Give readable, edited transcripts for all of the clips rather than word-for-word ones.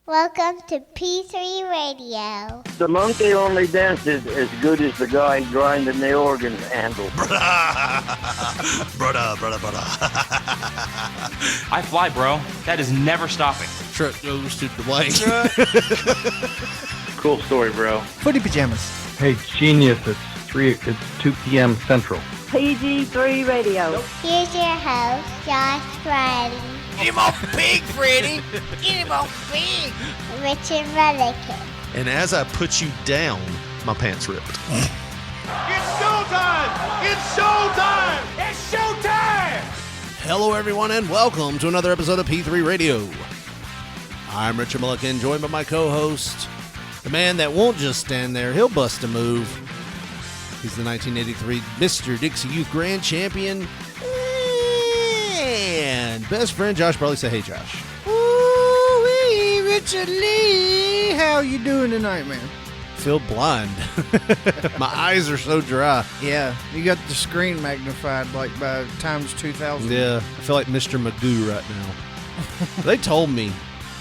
Welcome to P3 Radio. The monkey only dances as good as the guy grinding the organ handle. Brother. I fly, bro. That is never stopping. Truck goes to Dwayne. Cool story, bro. Footy pajamas. Hey, genius, it's 2 p.m. Central. PG3 Radio. Here's your host, Josh Friday. Get him off pig, Freddy. Get him off pig. Richard Mullican. And as I put you down, my pants ripped. It's showtime! It's showtime! It's showtime! Hello, everyone, and welcome to another episode of P3 Radio. I'm Richard Mullican, joined by my co-host, the man that won't just stand there, he'll bust a move. He's the 1983 Mr. Dixie Youth Grand Champion and best friend Josh Barley. Say hey, Josh. Ooh-wee, Richard Lee. How you doing tonight, man? Feel blind. My eyes are so dry. Yeah, you got the screen magnified like by times 2,000. Yeah, I feel like Mr. Magoo right now. They told me,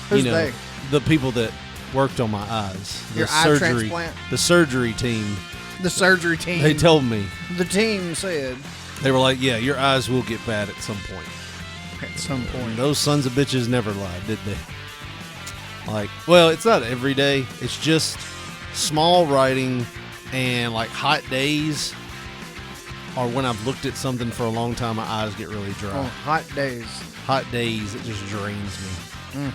Who's they? The people that worked on my eyes. Your eye transplant? The surgery team. The surgery team. They told me. The team said. They were like, yeah, your eyes will get bad at some point. At some point. Those sons of bitches never lied, did they? Like, well, it's not every day. It's just small writing and like hot days, or when I've looked at something for a long time, my eyes get really dry. Oh, hot days. Hot days, it just drains me.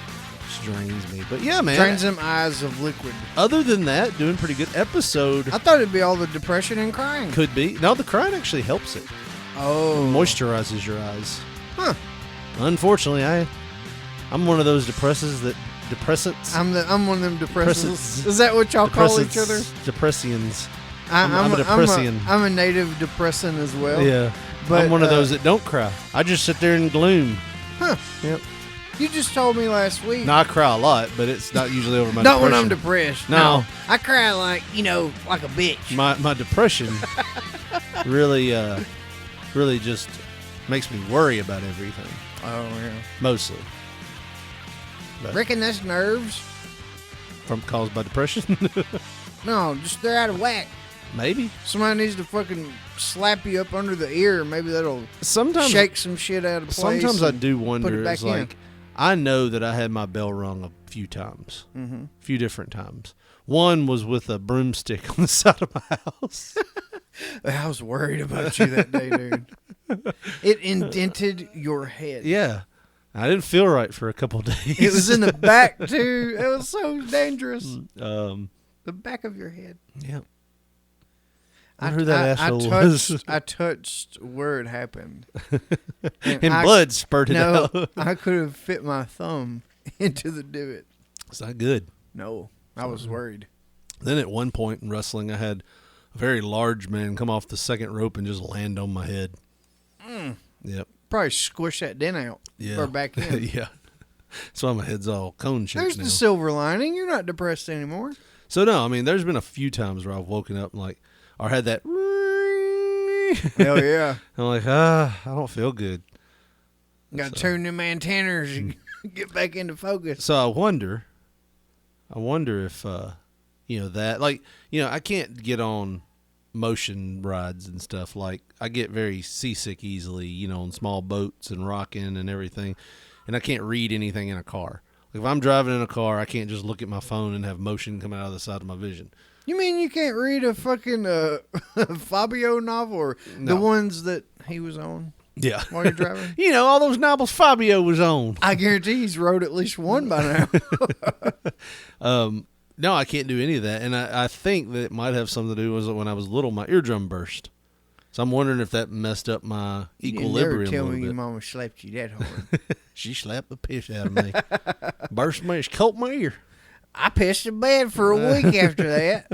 Just drains me. But yeah, man. Drains them eyes of liquid. Other than that, doing pretty good episode. I thought it'd be all the depression and crying. Could be. No, the crying actually helps it. Oh. Moisturizes your eyes. Huh. Unfortunately, I'm one of those depressants. I'm one of them depressants. Is that what y'all call each other? Depressians. I'm a depressian. I'm a native depressant as well. Yeah. But I'm one of those that don't cry. I just sit there in gloom. Huh. Yep. You just told me last week. No, I cry a lot, but it's not usually over my Not depression. when I'm depressed. No. I cry like a bitch. My depression really just makes me worry about everything. Oh, yeah. Mostly. But Reckon that's nerves. caused by depression? No, just they're out of whack. Maybe. Somebody needs to fucking slap you up under the ear. Maybe that'll Sometimes shake some shit out of place. Sometimes I do put wonder. it back It's in. like, I know that I had my bell rung a few times. Mm-hmm. A few different times. One was with a broomstick on the side of my house. I was worried about you that day, dude. It indented your head. Yeah. I didn't feel right for a couple days. It was in the back, too. It was so dangerous. The back of your head. Yeah. I wonder who that asshole was. I touched where it happened. And blood spurted out. I could have fit my thumb into the divot. It's not good. No, I was worried. Then at one point in wrestling, I had a very large man come off the second rope and just land on my head. Yep. Probably squish that dent out. Yeah. Or back in. Yeah. That's why my head's all cone shaped There's now. the silver lining. You're not depressed anymore. So no, I mean, there's been a few times where I've woken up and or had that. Hell yeah. I'm like, I don't feel good. Got to turn them antennas and get back into focus. So I wonder if, that, I can't get on motion rides and stuff. Like, I get very seasick easily, on small boats and rocking and everything. And I can't read anything in a car. Like, if I'm driving in a car, I can't just look at my phone and have motion come out of the side of my vision. You mean you can't read a fucking Fabio novel or No. the ones that he was on Yeah. while you're driving? All those novels Fabio was on. I guarantee he's wrote at least one by now. No, I can't do any of that. And I think that it might have something to do with when I was little, my eardrum burst. So I'm wondering if that messed up my equilibrium You tell a little me bit. your mama slapped you that hard. She slapped the piss out of me. Burst me, she caught my ear. I pissed in bed for a week after that.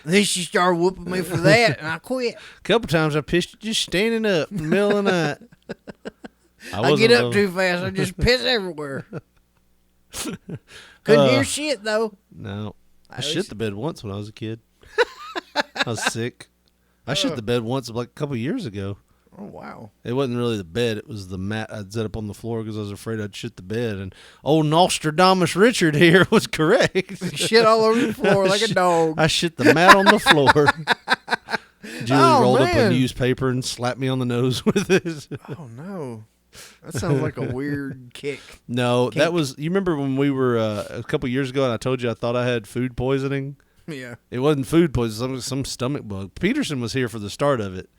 Then she started whooping me for that, and I quit. A couple times I pissed just standing up in the middle of the night. I get up too fast. I just piss everywhere. Couldn't hear shit, though. No. I shit the bed once when I was a kid. I was sick. I shit the bed once like a couple years ago. Oh, wow. It wasn't really the bed. It was the mat I'd set up on the floor because I was afraid I'd shit the bed. And old Nostradamus Richard here was correct. Shit all over the floor like a dog. I shit the mat on the floor. Julie rolled up a man. newspaper and slapped me on the nose with it. Oh, no. That sounds like a weird kick. No, Kink. that was, you remember when we were a couple years ago and I told you I thought I had food poisoning? Yeah. It wasn't food poisoning, some stomach bug. Peterson was here for the start of it.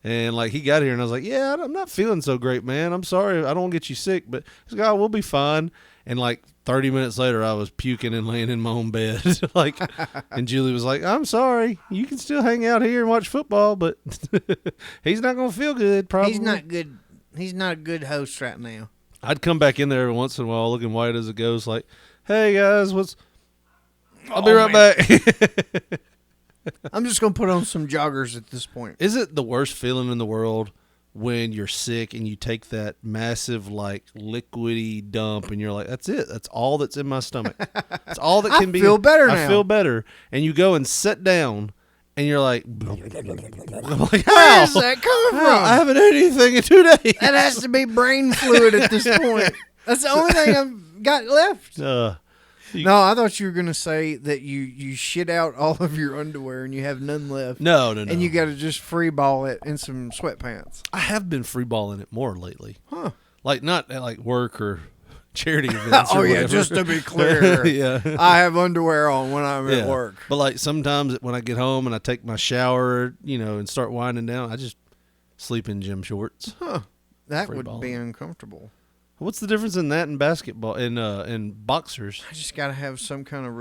And like he got here and I was like, yeah, I'm not feeling so great, man. I'm sorry. I don't want to get you sick, but he's like, oh, we'll be fine. And like 30 minutes later, I was puking and laying in my own bed. Like, and Julie was like, I'm sorry. You can still hang out here and watch football, but he's not going to feel good, probably. He's not good. He's not a good host right now. I'd come back in there every once in a while looking white as a ghost, like, hey, guys, I'll be right back. I'm just going to put on some joggers at this point. Is it the worst feeling in the world when you're sick and you take that massive, like, liquidy dump and you're like, that's it. That's all that's in my stomach. That's all that can be. I feel better now. I feel better. And you go and sit down and you're like, I'm like, Where how? is that coming How? from? I haven't had anything in 2 days. That has to be brain fluid at this point. That's the only thing I've got left. No, I thought you were going to say that you shit out all of your underwear and you have none left. No. And you got to just free ball it in some sweatpants. I have been free balling it more lately. Huh. Like, not at like work or charity events. Oh, or yeah, whatever. just to be clear. Yeah. I have underwear on when I'm at work. But like sometimes when I get home and I take my shower, and start winding down, I just sleep in gym shorts. Huh. That Free would balling. be uncomfortable. What's the difference in that and basketball and boxers? I just got to have some kind of,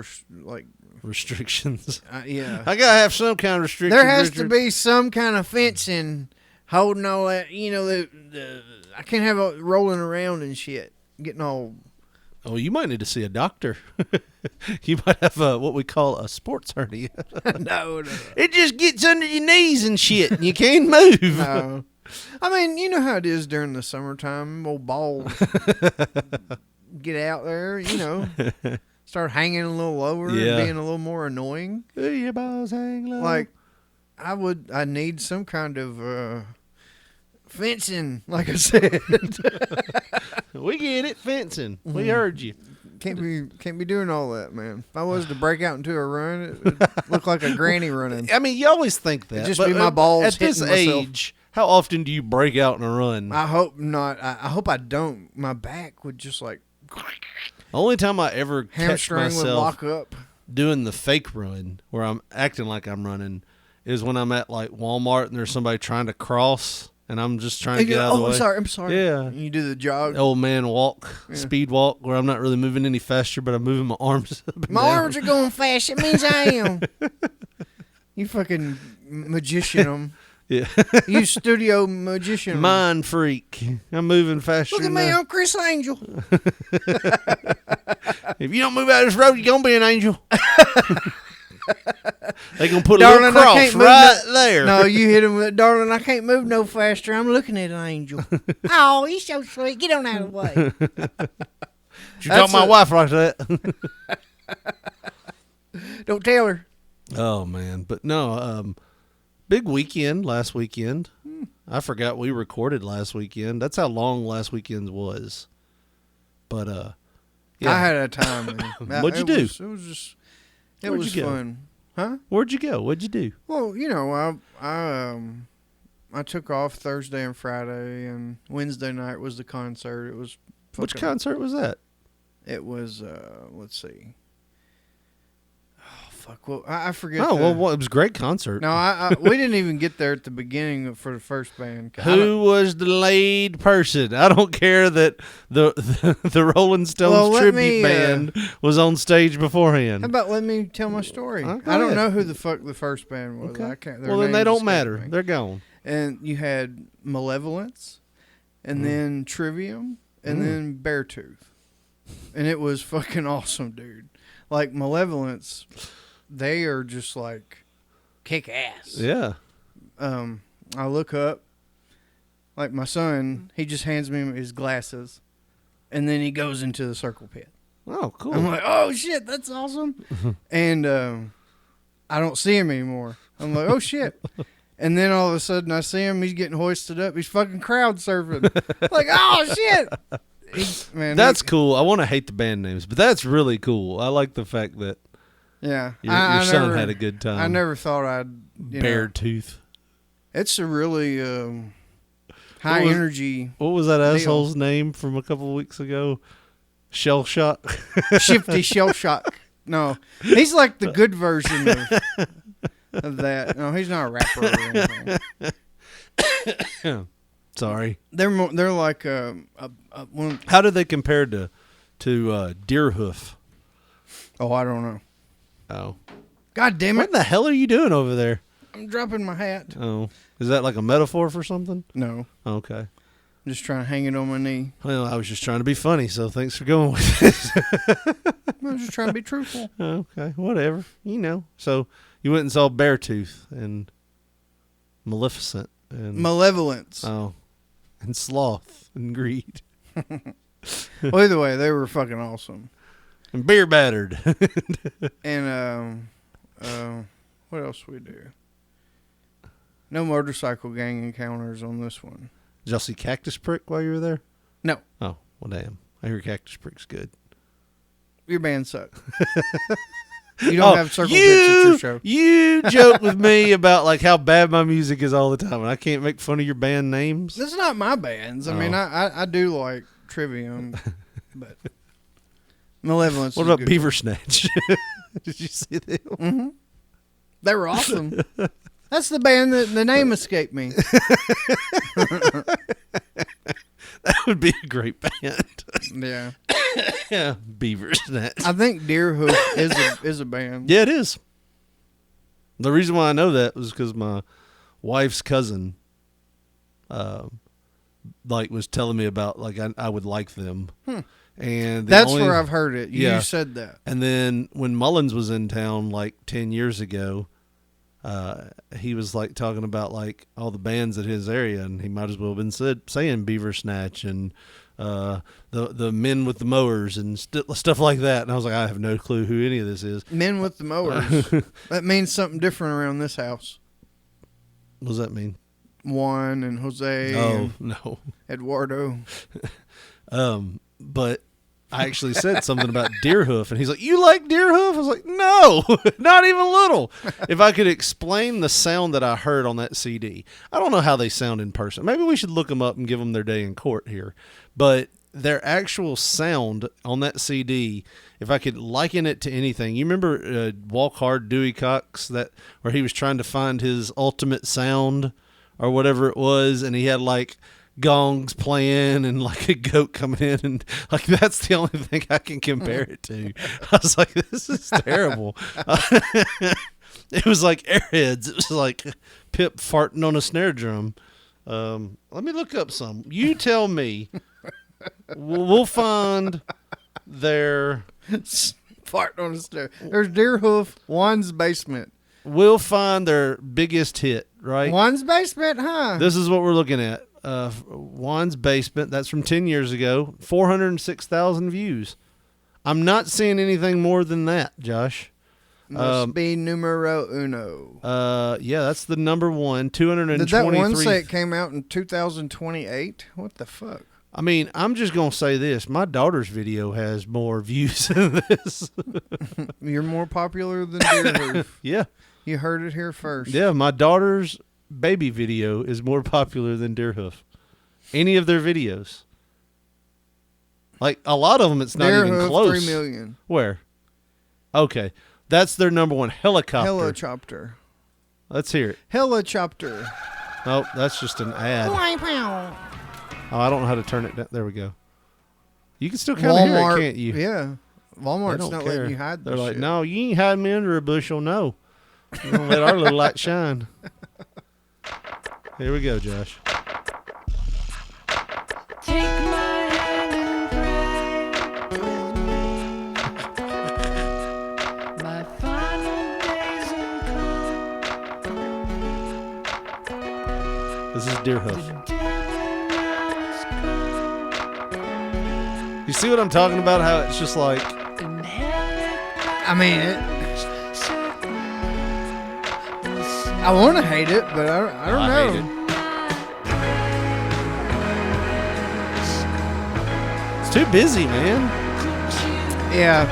Restrictions. yeah. I gotta have some kind of restriction. There has to be some kind of fencing holding all that, I can't have it rolling around and shit, getting all. Oh, you might need to see a doctor. You might have what we call a sports hernia. No. It just gets under your knees and shit, and you can't move. No. I mean, you know how it is during the summertime. Old balls get out there, start hanging a little lower and being a little more annoying. Your balls hang low. Like, I need some kind of fencing, like I said. We get it, fencing. We heard you. Can't be doing all that, man. If I was to break out into a run, it would look like a granny running. I mean, you always think that. It'd just be my balls at this hitting myself. age. How often do you break out in a run? I hope not. I hope I don't. My back would just like The only time I ever catch hamstring would myself lock up. doing the fake run, where I'm acting like I'm running, is when I'm at like Walmart and there's somebody trying to cross, and I'm just trying to get out of the way. I'm sorry. Yeah. And you do the jog. Old man walk, speed walk, where I'm not really moving any faster, but I'm moving my arms up and My down. arms are going fast. It means I am. You fucking magician 'em. Yeah. You studio magician 'em. Mind freak. I'm moving faster. Look at than me. that. I'm Chris Angel. If you don't move out of this road, you're going to be an angel. They going to put a Darling, little I cross can't move right there. No, you hit him with, darling, I can't move no faster. I'm looking at an angel. Oh, he's so sweet. Get on out of the way. You talk my wife like that. Don't tell her. Oh, man. But no, big weekend last weekend. I forgot we recorded last weekend. That's how long last weekend was. But, yeah. I had a time, man. What'd you do? It Where'd was you go? fun. Huh? Where'd you go? What'd you do? Well, I took off Thursday and Friday, and Wednesday night was the concert. It was Which concert was that? It was let's see. Oh fuck! Well, I forget. Oh, well, it was a great concert. No, we didn't even get there at the beginning for the first band. Who was the lead person? I don't care that the Rolling Stones tribute band was on stage beforehand. How about let me tell my story? Go I don't ahead. know who the fuck the first band was. Okay. I can't. Well, then they don't matter. They're gone. And you had Malevolence, and then Trivium, and then Beartooth. And it was fucking awesome, dude. Like, Malevolence, they are just like kick ass. Yeah. I look up, like my son, he just hands me his glasses, and then he goes into the circle pit. Oh, cool. I'm like, oh shit, that's awesome. And I don't see him anymore. I'm like, oh shit. And then all of a sudden I see him. He's getting hoisted up. He's fucking crowd surfing. Like, oh, shit. That's cool. I want to hate the band names, but that's really cool. I like the fact that your son had a good time. I never thought I'd... Bare Tooth. It's a really high energy... What was that asshole's name from a couple of weeks ago? Shell Shock? Shifty Shell Shock. No. He's like the good version of that. No, he's not a rapper or anything. Sorry. They're like one. How do they compare to Deerhoof? Oh, I don't know. Oh. God damn it. What the hell are you doing over there? I'm dropping my hat. Oh. Is that like a metaphor for something? No. Okay. I'm just trying to hang it on my knee. Well, I was just trying to be funny, so thanks for going with it. I was just trying to be truthful. Okay, whatever. So you went and saw Beartooth and Maleficent and Malevolence. Oh, and Sloth and Greed. Well, either way, they were fucking awesome. And Beer Battered. And what else we do? No motorcycle gang encounters on this one. Did y'all see Cactus Prick while you were there? No. Oh, well, damn. I hear Cactus Prick's good. Your band sucks. You don't have circle pits at your show. You joke with me about like how bad my music is all the time, and I can't make fun of your band names. This is not my bands. I mean, I do like Trivium, but Malevolence. What about Beaver Snatch? Did you see them? Mm-hmm. They were awesome. That's the band that the name escaped me. That would be a great band. Yeah. Yeah, Beaver Snatch. I think Deerhoof is a band. Yeah, it is. The reason why I know that was because my wife's cousin, was telling me about I would like them. And that's where I've heard it. You said that. And then when Mullins was in town 10 years ago, he was talking about all the bands in his area, and he might as well have been saying Beaver Snatch and the Men with the Mowers and stuff like that. And I was like, I have no clue who any of this is. Men with the Mowers. That means something different around this house. What does that mean? Juan and Jose. Oh, no. Eduardo. But I actually said something about Deerhoof, and he's like, you like Deerhoof? I was like, no, not even a little. If I could explain the sound that I heard on that CD, I don't know how they sound in person. Maybe we should look them up and give them their day in court here. But their actual sound on that CD, if I could liken it to anything, you remember Walk Hard, Dewey Cox, where he was trying to find his ultimate sound or whatever it was, and he had gongs playing and a goat coming in, and that's the only thing I can compare it to. I was like, this is terrible. It was like Airheads. It was like Pip farting on a snare drum. Let me look up some. You tell me. We'll find their farting on a snare. There's Deerhoof, Juan's Basement. We'll find their biggest hit, right? Juan's Basement, huh? This is what we're looking at. Juan's Basement, that's from 10 years ago, 406,000 views. I'm not seeing anything more than that, Josh. Must be numero uno. Yeah, that's the number one, 223. Did that one say it came out in 2028? What the fuck? I mean, I'm just going to say this. My daughter's video has more views than this. You're more popular than Deerhoof. Yeah. You heard it here first. Yeah, my daughter's baby video is more popular than Deerhoof. Any of their videos. A lot of them, it's not even close. 3 million. Where? Okay. That's their number one. Helicopter. Helicopter. Let's hear it. Helicopter. Oh, that's just an ad. Oh, I don't know how to turn it down. There we go. You can still kind of hear it, can't you? Yeah. Walmart's not letting you hide They're this like, shit. no, you ain't hiding me under a bushel, no. We're going to let our little light shine. Here we go, Josh. Take my hand and pray. My final days will come. This is Deerhoof. You see what I'm talking about? How it's just like... I mean, I want to hate it, but I don't know. hate it. It's too busy, man. Yeah.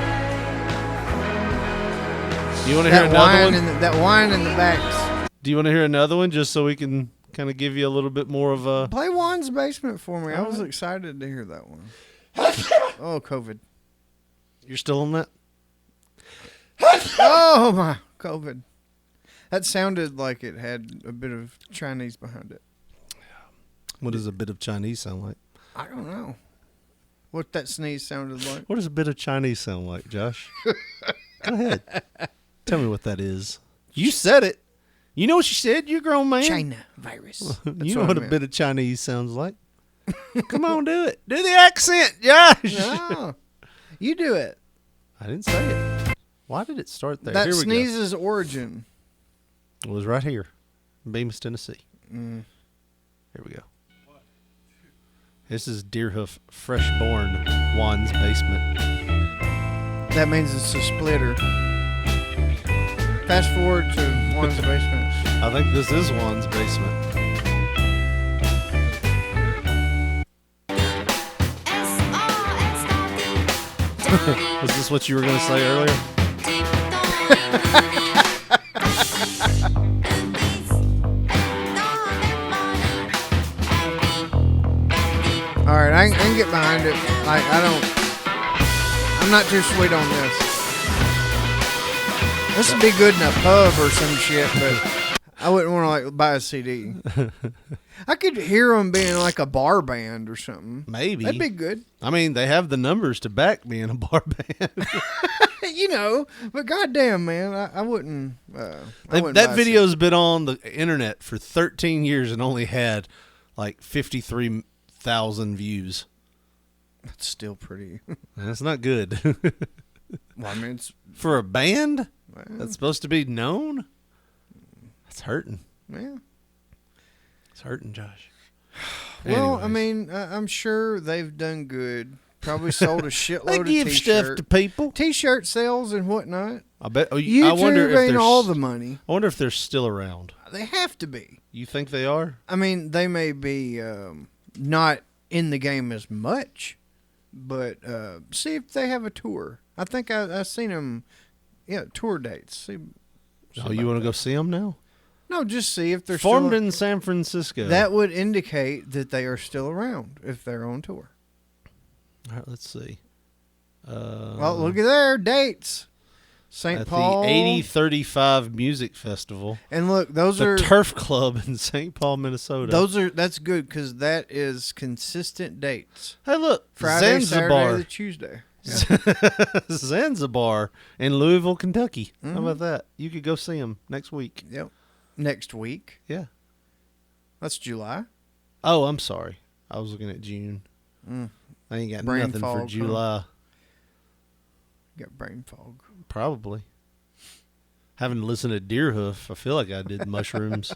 Do you want to hear another one? That whine in the backs. Do you want to hear another one just so we can kind of give you a little bit more of a... Play Juan's Basement for me. I was excited to hear that one. Oh, COVID. You're still on that? Oh, my. COVID. That sounded like it had a bit of Chinese behind it. What does a bit of Chinese sound like? I don't know what that sneeze sounded like. What does a bit of Chinese sound like, Josh? Go ahead. Tell me what that is. You said it. You know what you said? You're a grown man. China virus. You know what a bit of Chinese sounds like. Come on, do it. Do the accent, Josh. No. You do it. I didn't say it. Why did it start there? That Here we sneeze's origin. go. It was right here in Bemis, Tennessee. Here we go. This is Deerhoof Freshborn Juan's Basement. That means it's a splitter. Fast forward to Juan's Basement. I think this is Juan's Basement. Was this what you were going to say earlier? All right, I can get behind it. I'm not too sweet on this. This would be good in a pub or some shit, but I wouldn't want to buy a CD. I could hear them being like a bar band or something. Maybe. That'd be good. I mean, they have the numbers to back being a bar band. But goddamn, man, I wouldn't. That video's been on the internet for 13 years and only had like 53,000 views. That's still pretty. That's not good. Well, I mean, it's for a band that's supposed to be known. That's hurting. Yeah. It's hurting, Josh. Well, Anyways. I mean, I'm sure they've done good. Probably sold a shitload They of give t-shirt. stuff to people. T-shirt sales and whatnot. I bet. YouTube I wonder if ain't they're all the money. I wonder if they're still around. They have to be. You think they are? I mean, they may be not in the game as much, but see if they have a tour. I think I've seen them, tour dates. See You want to go see them now? No, just see if they're Formed still, in San Francisco. That would indicate that they are still around if they're on tour. All right, let's see. Well, look at their dates. St. Paul. The 8035 Music Festival. And look, those the are Turf Club in St. Paul, Minnesota. That's good because that is consistent dates. Hey, look, Friday, Zanzibar. Saturday, Tuesday. Yeah. Zanzibar in Louisville, Kentucky. Mm-hmm. How about that? You could go see them next week. Yep. Next week? Yeah. That's July. Oh, I'm sorry. I was looking at June. I ain't got brain nothing fog, for July. You got brain fog. Probably. Having listened to Deerhoof, I feel like I did mushrooms.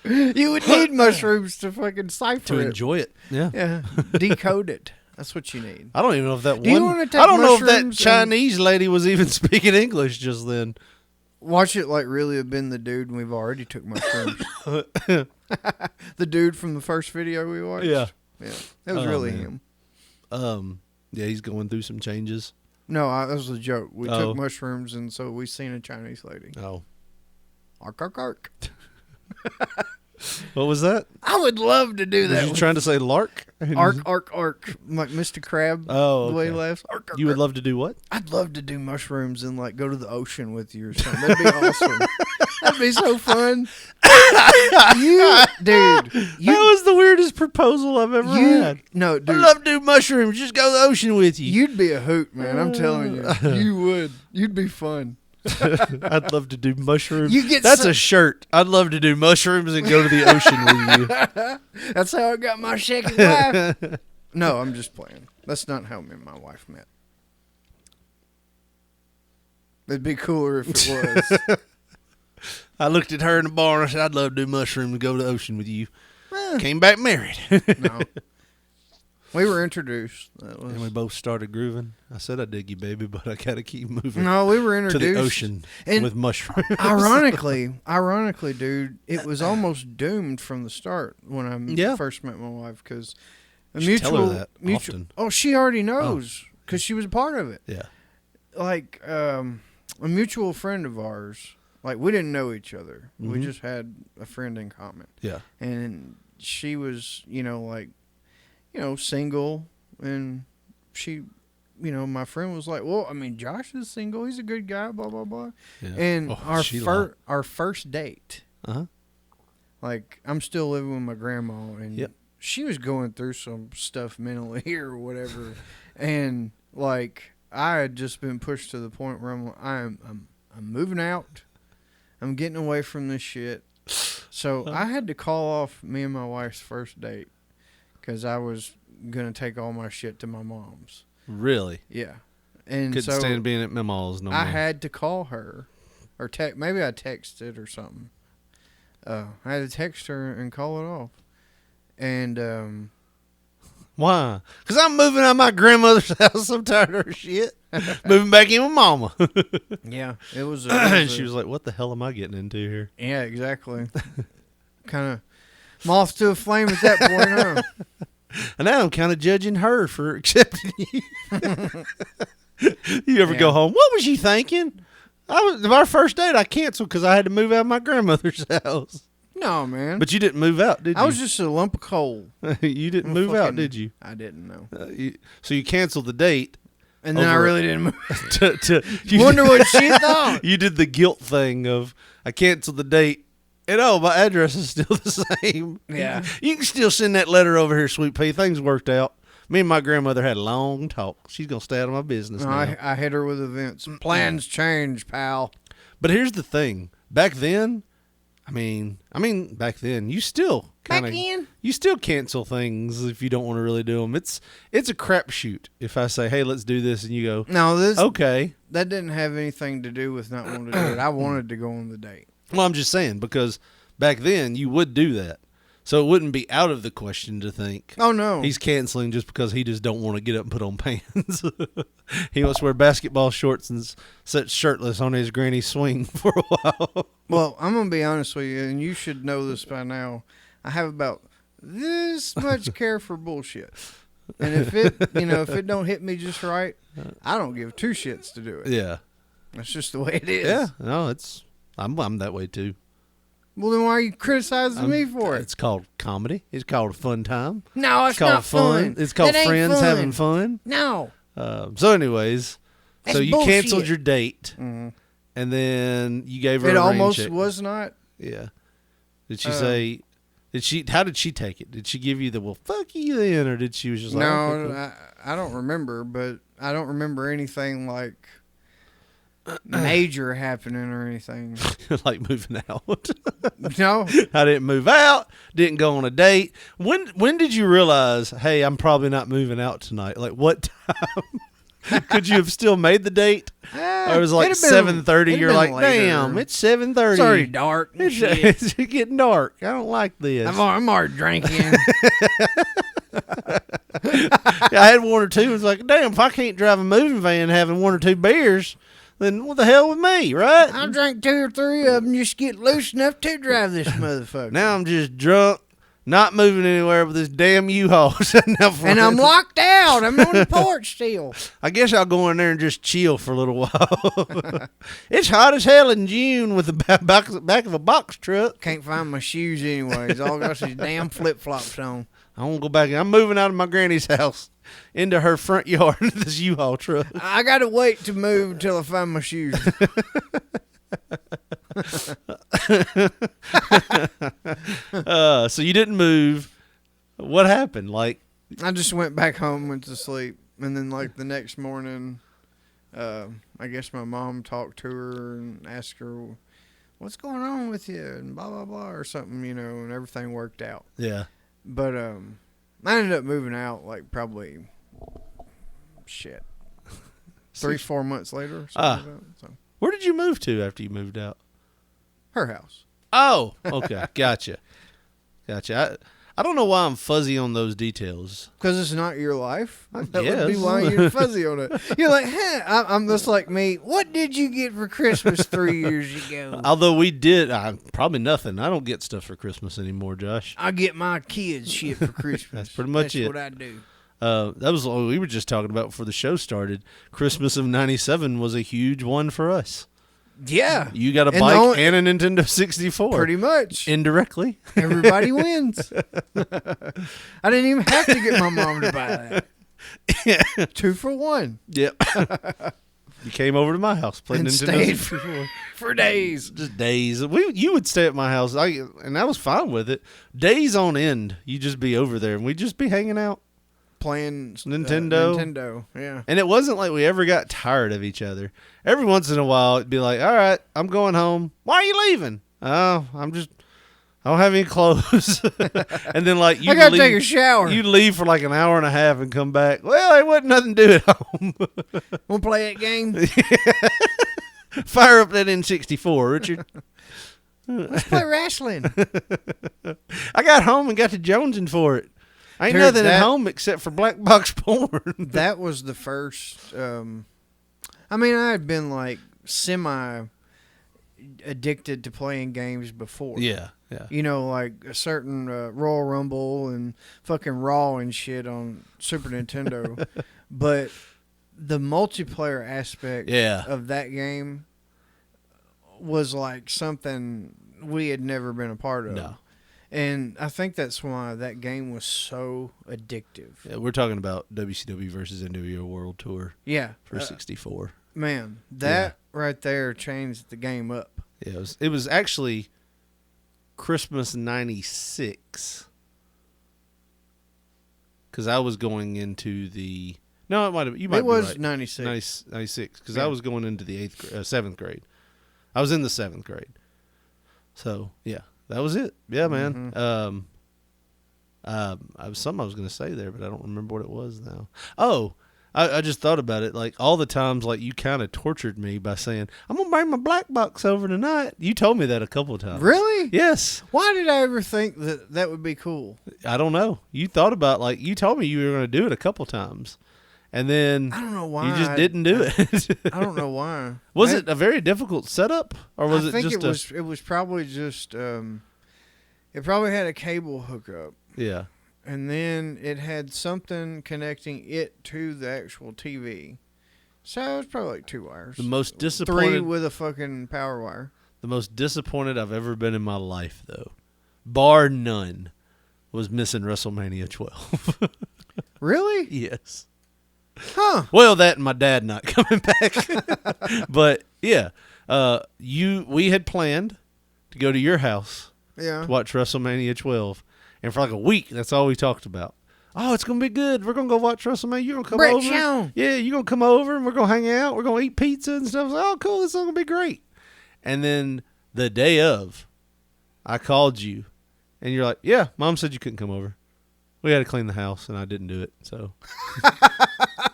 You would need mushrooms to fucking cipher to it. enjoy it. Yeah. Yeah. Decode it. That's what you need. I don't even know if that Do you wanna take I don't know if that mushrooms Chinese lady was even speaking English just then. Watch it like really have been the dude and we've already took mushrooms. The dude from the first video we watched? Yeah. Yeah. That was really him. Yeah, he's going through some changes. No, that was a joke. We took mushrooms and so we seen a Chinese lady. Oh. Ark, ark, ark. What was that? I would love to do that. Were you trying to say lark? Ark, ark, ark. Like Mr. Crab. Oh, the way he okay. laughs. Ark, ark, You would ark. love to do what? I'd love to do mushrooms and like go to the ocean with you or something. That'd be awesome. That'd be so fun. That was the weirdest proposal I've ever had. No, dude. I'd love to do mushrooms. Just go to the ocean with you. You'd be a hoot, man. I'm telling you. You would. You'd be fun. I'd love to do mushrooms. You That's a shirt. I'd love to do mushrooms and go to the ocean with you. That's how I got my second wife. No, I'm just playing. That's not how me and my wife met. It'd be cooler if it was. I looked at her in the bar and I said, I'd love to do mushrooms and go to the ocean with you. Came back married. No. We were introduced. That was... And we both started grooving. I said I dig you, baby, but I gotta keep moving. No, we were to introduced the ocean and with mushrooms. ironically, dude, it was almost doomed from the start when I first met my wife because a Tell her that often. Oh, she already knows because she was a part of it. Yeah, like a mutual friend of ours. Like we didn't know each other. Mm-hmm. We just had a friend in common. yeah. And she was, single, and she, my friend was like, well, I mean, Josh is single. He's a good guy, blah, blah, blah. Yeah. And Oh, our first date, like, I'm still living with my grandma, and she was going through some stuff mentally or whatever. And, like, I had just been pushed to the point where I'm moving out. I'm getting away from this shit. So I had to call off me and my wife's first date because I was going to take all my shit to my mom's. Really? Yeah. And Couldn't so stand being at Mama's no more. I had to call her or maybe I texted or something. I had to text her and call it off. And Why? Because I'm moving out of my grandmother's house. I'm tired of her shit. Moving back in with Mama. yeah, it was. She was like, "What the hell am I getting into here?" Yeah, exactly. Kind of moth to a flame at that point, huh? And now I'm kind of judging her for accepting you. You ever go home? What was you thinking? Our first date I canceled because I had to move out of my grandmother's house. No, man. But you didn't move out, did you? I was just a lump of coal. You didn't move out, did you? I didn't know. So you canceled the date. And then I really didn't move. You wonder what she thought. You did the guilt thing of, I canceled the date. And my address is still the same. Yeah. You can still send that letter over here, Sweet Pea. Things worked out. Me and my grandmother had a long talk. She's going to stay out of my business now. I hit her with events. Plans change, pal. But here's the thing. Back then, I mean, back then, you still you still cancel things if you don't want to really do them. It's a crapshoot. If I say, hey, let's do this, and you go, no, okay. That didn't have anything to do with not wanting to do it. I wanted to go on the date. Well, I'm just saying, because back then you would do that. So it wouldn't be out of the question to think, oh, no, he's canceling just because he just don't want to get up and put on pants. He wants to wear basketball shorts and sit shirtless on his granny swing for a while. Well, I'm going to be honest with you, and you should know this by now. I have about this much care for bullshit. And if it don't hit me just right, I don't give two shits to do it. Yeah. That's just the way it is. Yeah. No, I'm that way too. Well, then why are you criticizing me for it? It's called comedy. It's called a fun time. No, it's called not fun. It's called friends fun. having fun. No. So anyways, That's so you bullshit. canceled your date, and then you gave her it a rain almost check. was not. Yeah. Did she say? How did she take it? Did she give you the well, fuck you then, or did she was just like, no? okay, cool. I don't remember, but I don't remember anything like major happening or anything. Like moving out? No, I didn't move out. Didn't go on a date. When did you realize, hey, I'm probably not moving out tonight? Like what time? Could you have still made the date? Or it was like 7:30. You're like, later. damn, it's 7:30. It's already dark. And shit. It's getting dark. I don't like this. I'm already drinking. I had one or two. It's like, damn, if I can't drive a moving van having one or two beers, then what the hell with me, right? I'll drink 2 or 3 of them just get loose enough to drive this motherfucker. Now I'm just drunk, not moving anywhere with this damn U-Haul. And I'm locked out. I'm on the porch still. I guess I'll go in there and just chill for a little while. It's hot as hell in June with the back of a box truck. Can't find my shoes anyways. All got these damn flip-flops on. I won't go back. I'm moving out of my granny's house into her front yard in this U-Haul truck. I got to wait to move until I find my shoes. So you didn't move. What happened? Like, I just went back home, went to sleep, and then like the next morning, I guess my mom talked to her and asked her, "What's going on with you?" and blah blah blah or something, and everything worked out. yeah. But I ended up moving out like probably 3-4 months later. Or something like that, so. Where did you move to after you moved out? Her house. Oh, okay. Gotcha. I don't know why I'm fuzzy on those details. Because it's not your life. That would be guess. why you're fuzzy on it. You're like, I'm just like me. What did you get for Christmas 3 years ago? Although we did, probably nothing. I don't get stuff for Christmas anymore, Josh. I get my kids shit for Christmas. That's pretty much it. That's what I do. That was what we were just talking about before the show started. Christmas of '97 was a huge one for us. Yeah. You got a bike and a Nintendo 64. Pretty much. Indirectly. Everybody wins. I didn't even have to get my mom to buy that. 2 for 1. Yep. You came over to my house, played and Nintendo stayed 64. for days. Just days. You would stay at my house, and I was fine with it. Days on end, you'd just be over there, and we'd just be hanging out. Playing Nintendo, yeah. And it wasn't like we ever got tired of each other. Every once in a while, it'd be like, "All right, I'm going home. Why are you leaving?" "Oh, I don't have any clothes." And then like I gotta take a shower. You'd leave for like an hour and a half and come back. Well, there wasn't nothing to do at home. Wanna play that game? Fire up that N64, Richard. Let's play wrestling. I got home and got to jonesing for it. Ain't Dude, nothing at home except for black box porn. That was the first. I mean, I had been like semi addicted to playing games before. Yeah. You know, like a certain Royal Rumble and fucking Raw and shit on Super Nintendo. But the multiplayer aspect of that game was like something we had never been a part of. No. And I think that's why that game was so addictive. Yeah, we're talking about WCW versus NWO World Tour. Yeah. For 64. Man, that right there changed the game up. Yeah, it was actually Christmas '96. Because I was going into the... No, it might have... You might it was right. 96. 96. Because I was going into the 7th grade. I was in the 7th grade. So, yeah. That was it. Yeah, man. Mm-hmm. I was something I was going to say there, but I don't remember what it was now. Oh, I just thought about it. Like all the times, like you kind of tortured me by saying, "I'm gonna bring my black box over tonight." You told me that a couple of times. Really? Yes. Why did I ever think that would be cool? I don't know. You thought about you told me you were going to do it a couple times, and then I don't know why you just didn't do it. I don't know why. Was it a very difficult setup, or was I it think just it was probably just it probably had a cable hookup. Yeah. And then it had something connecting it to the actual TV. So it was probably like 2 wires. The most disappointed 3 with a fucking power wire. The most disappointed I've ever been in my life, though, bar none, was missing WrestleMania 12. Really? Yes. Huh. Well, that and my dad not coming back. But yeah, we had planned to go to your house to watch WrestleMania 12. And for like a week, that's all we talked about. Oh, it's going to be good. We're going to go watch WrestleMania. You're going to come Brett over. Sean. Yeah, you're going to come over and we're going to hang out. We're going to eat pizza and stuff. I was like, oh, cool. This is going to be great. And then the day of, I called you and you're like, yeah, Mom said you couldn't come over. We had to clean the house and I didn't do it. So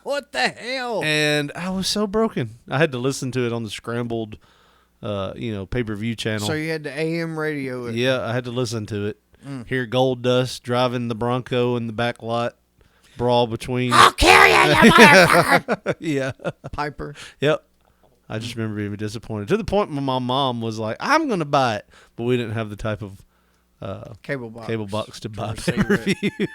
what the hell? And I was so broken. I had to listen to it on the scrambled, pay-per-view channel. So you had the AM radio. Yeah, I had to listen to it. Hear Gold Dust driving the Bronco in the back lot, brawl between. I'll kill you, you motherfucker! Yeah. Piper. Yep. I just remember being disappointed to the point where my mom was like, "I'm going to buy it," but we didn't have the type of cable box to buy pay-per-views.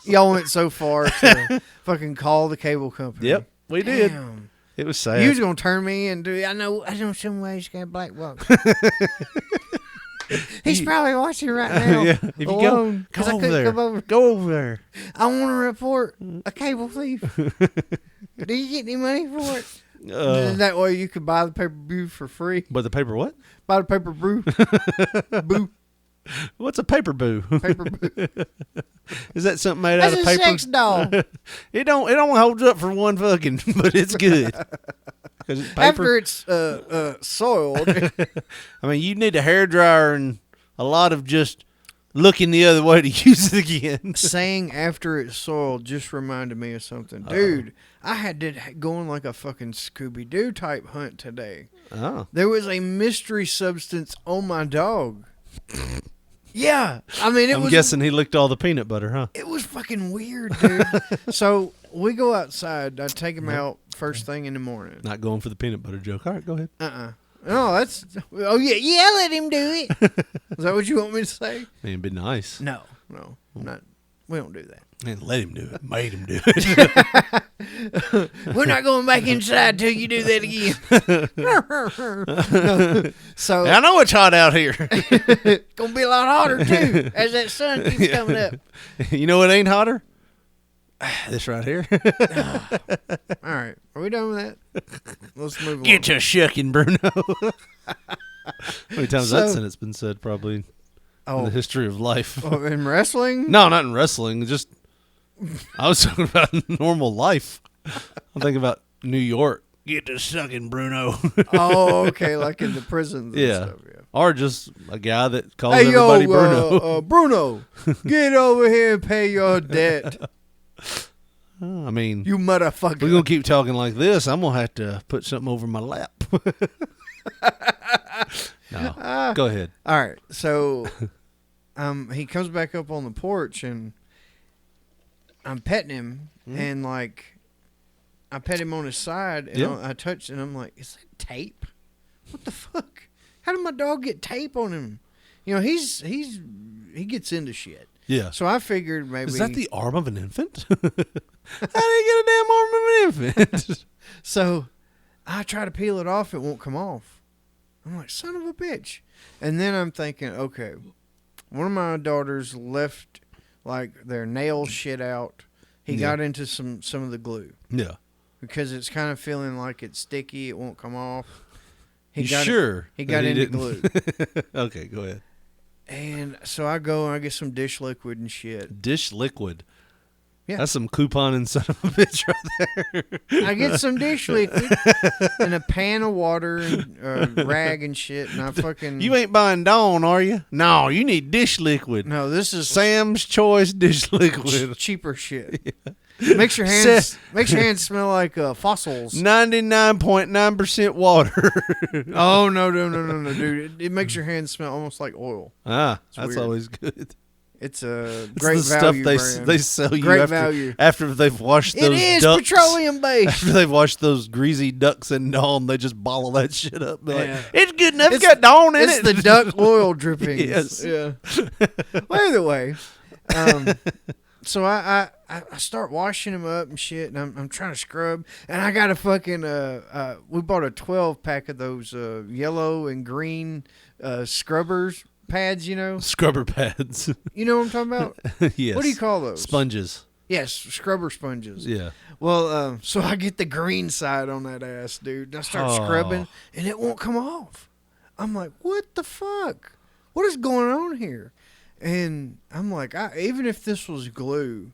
Y'all went so far to fucking call the cable company. Yep, we did. Damn. It was sad. You was gonna turn me into. I know some ways you got a black box. He's probably watching right now. Yeah. If you go over there. Go over there. I want to report a cable thief. Do you get any money for it? That way you could buy the pay-per-view for free. But the paper what? Buy the pay-per-view. Boo. What's a paper boo? Pay-per-view. Is that something made out of paper? That's a sex doll. It don't hold up for one fucking, but it's good. It's paper. After it's soiled. I mean, you need a hairdryer and a lot of just looking the other way to use it again. Saying after it's soiled just reminded me of something. Dude, I had to go on like a fucking Scooby-Doo type hunt today. Oh. There was a mystery substance on my dog. Yeah, I mean, I'm guessing he licked all the peanut butter, huh? It was fucking weird, dude. So we go outside. I take him out first thing in the morning. Not going for the peanut butter joke. All right, go ahead. No, that's. Oh yeah, let him do it. Is that what you want me to say? Man, it'd be nice. No, not. We don't do that. Man, let him do it. Made him do it. We're not going back inside till you do that again. So I know it's hot out here. it's gonna be a lot hotter too as that sun keeps coming up. You know what ain't hotter? This right here. All right, are we done with that? Let's move on. Get to shucking, Bruno. How many times that sentence been said? Probably in the history of life. Oh, in wrestling? No, not in wrestling. Just I was talking about normal life. I'm thinking about New York. Get to sucking, Bruno. Oh, okay, like in the prisons. And stuff, yeah. Or just a guy that calls everybody Bruno. Bruno, get over here and pay your debt. I mean, you motherfucker. We're gonna keep talking like this. I'm gonna have to put something over my lap. No, go ahead. All right, so he comes back up on the porch and I'm petting him and like I pet him on his side and I touched and I'm like, is that tape? What the fuck? How did my dog get tape on him? You know, he gets into shit. Yeah. So I figured maybe is that the arm of an infant? How did he get a damn arm of an infant? So I try to peel it off, it won't come off. I'm like, son of a bitch. And then I'm thinking, okay, one of my daughters left like their nail shit out. He got into some of the glue. Yeah. Because it's kind of feeling like it's sticky, it won't come off. He got into glue. Okay, go ahead. And so I go and I get some dish liquid and shit. Dish liquid? Yeah. That's some couponing son of a bitch right there. I get some dish liquid and a pan of water and a rag and shit, and I fucking... You ain't buying Dawn, are you? No, you need dish liquid. No, this is... Sam's Choice dish liquid. Cheaper shit. Yeah. Makes your hands smell like fossils. 99.9% water. Oh no, dude! It makes your hands smell almost like oil. That's weird. Always good. It's a great the value stuff they sell you great value. after they've washed those ducks. It is petroleum based. After they've washed those greasy ducks in Dawn, they just bottle that shit up. They're Yeah. like, it's good enough. It's got Dawn in it. It's the duck oil drippings. Yes. Yeah. Well, either way, so I start washing him up and shit, and I'm trying to scrub, and I got a fucking we bought a 12-pack of those yellow and green scrubbers pads, you know, scrubber pads. You know what I'm talking about? Yes. What do you call those? Sponges. Yes, scrubber sponges. Yeah. Well, so I get the green side on that ass, dude. And I start scrubbing, and it won't come off. I'm like, what the fuck? What is going on here? And I'm like, even if this was glue,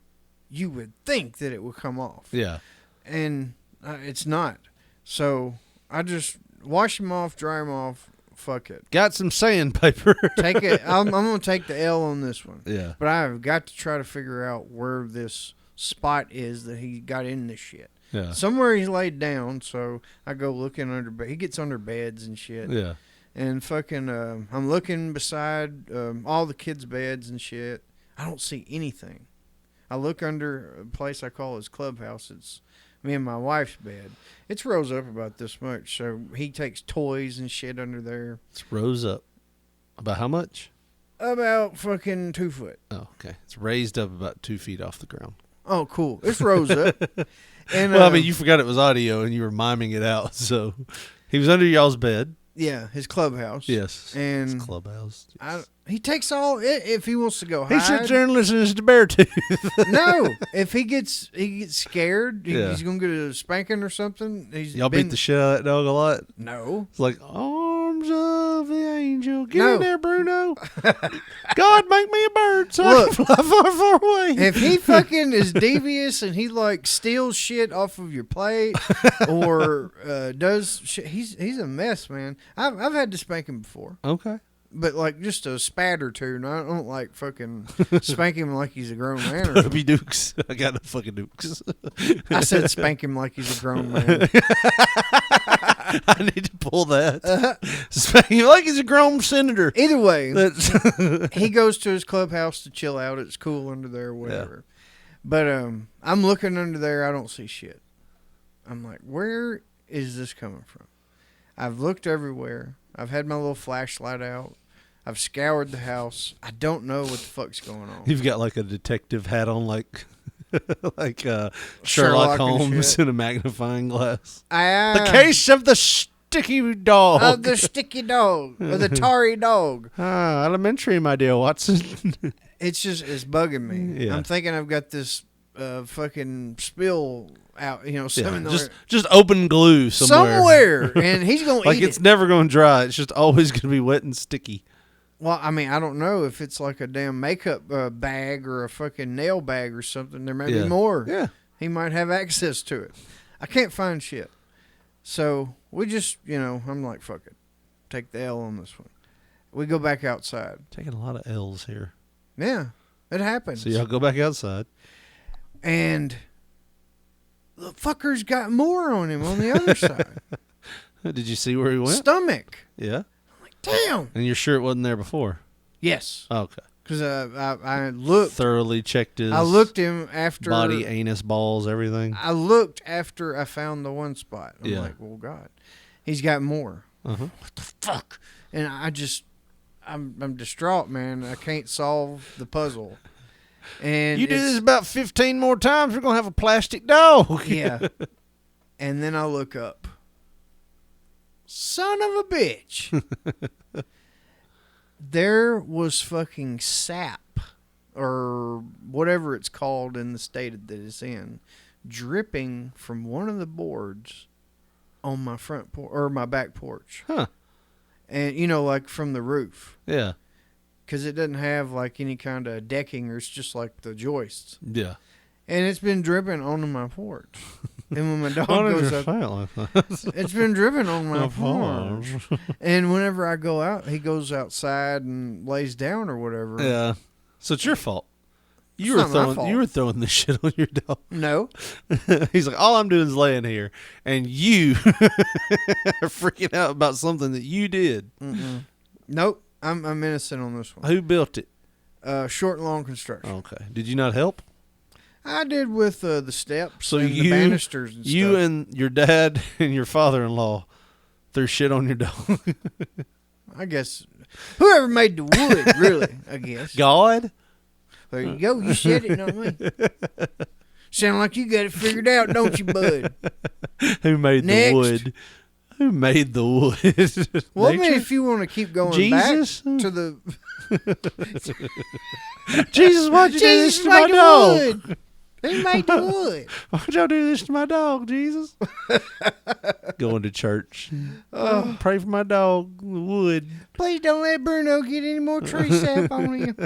you would think that it would come off. Yeah. And it's not. So I just wash them off, dry them off. Fuck it. Got some sandpaper. Take it. I'm going to take the L on this one. Yeah. But I've got to try to figure out where this spot is that he got in this shit. Yeah. Somewhere he's laid down, so I go looking under bed. He gets under beds and shit. Yeah. And fucking, I'm looking beside all the kids' beds and shit. I don't see anything. I look under a place I call his clubhouse. It's me and my wife's bed. It's rose up about this much, so he takes toys and shit under there. It's rose up. About how much? About fucking 2 foot. Oh, okay. It's raised up about 2 feet off the ground. Oh, cool. It's rose up. And well, I mean, you forgot it was audio and you were miming it out. So he was under y'all's bed. Yeah, his clubhouse. Yes. And his clubhouse. he takes all if he wants to go hide. He sits there and listens to Beartooth. No, if he gets scared, he's gonna get a spanking or something. Y'all beat the shit out of that dog a lot? No. It's like arms of the angel. Get in there, Bruno. God, make me a bird so I can fly far, far away. If he fucking is devious and he like steals shit off of your plate or does shit, he's a mess, man. I've had to spank him before. Okay. But like just a spat or two. And I don't like fucking spank him like he's a grown man. Or Ruby Dukes. I got no fucking Dukes. I said spank him like he's a grown man. I need to pull that. Smack him like he's a grown senator. Either way, That's- he goes to his clubhouse to chill out. It's cool under there, whatever. But I'm looking under there. I don't see shit. I'm like, where is this coming from? I've looked everywhere. I've had my little flashlight out. I've scoured the house. I don't know what the fuck's going on. You've got like a detective hat on, like Sherlock Sherlock and Holmes shit. in a magnifying glass. The The case of the sticky dog. of the sticky dog or the tarry dog. Elementary, my dear Watson. It's bugging me. Yeah. I'm thinking I've got this fucking spill out, somewhere. just open glue somewhere. And he's gonna Like eat it's it. never going to dry. It's just always going to be wet and sticky. Well, I mean, I don't know if it's like a damn makeup bag or a fucking nail bag or something. There may be more. Yeah. He might have access to it. I can't find shit. So we just, I'm like, fuck it. Take the L on this one. We go back outside. Taking a lot of L's here. Yeah, it happens. So y'all go back outside. And the fucker's got more on him on the other side. Did you see where he went? Stomach. Yeah. Damn. And you're sure it wasn't there before? Yes. Okay. Because I looked. Thoroughly checked his I looked him after. body, anus, balls, everything. I looked after I found the one spot. I'm Yeah. like, well, God, he's got more. Uh-huh. What the fuck? And I'm distraught, man. I can't solve the puzzle. And You do it's- this about 15 more times, we're going to have a plastic dog. Yeah. And then I look up. Son of a bitch. There was fucking sap or whatever it's called in the state that it's in dripping from one of the boards on my front or my back porch. Huh. And like from the roof. Yeah. Because it doesn't have like any kind of decking or it's just like the joists. Yeah. And it's been dripping onto my porch. And when my dog Why did goes your up, fat like that? it's been dripping on my Of porch. course. And whenever I go out, he goes outside and lays down or whatever. Yeah. So it's your fault. You It's not my fault. You were throwing this shit on your dog. No. He's like, all I'm doing is laying here, and you are freaking out about something that you did. Mm-mm. Nope. I'm innocent on this one. Who built it? Short and long construction. Okay. Did you not help? I did with the steps So and the banisters and you stuff. and your dad and your father-in-law threw shit on your dog. I guess whoever made the wood, really, I guess. God? There you go. You said it, not me. Sound like you got it figured out, don't you, bud? Who made Next. the wood? Who made the wood? Well, I mean, Nature? if you want to keep going Jesus? back to the... Jesus, why'd you do this Jesus to my made the dog? wood. He made the wood. Why'd y'all do this to my dog, Jesus? Going to church. Oh, pray for my dog, the wood. Please don't let Bruno get any more tree sap on him.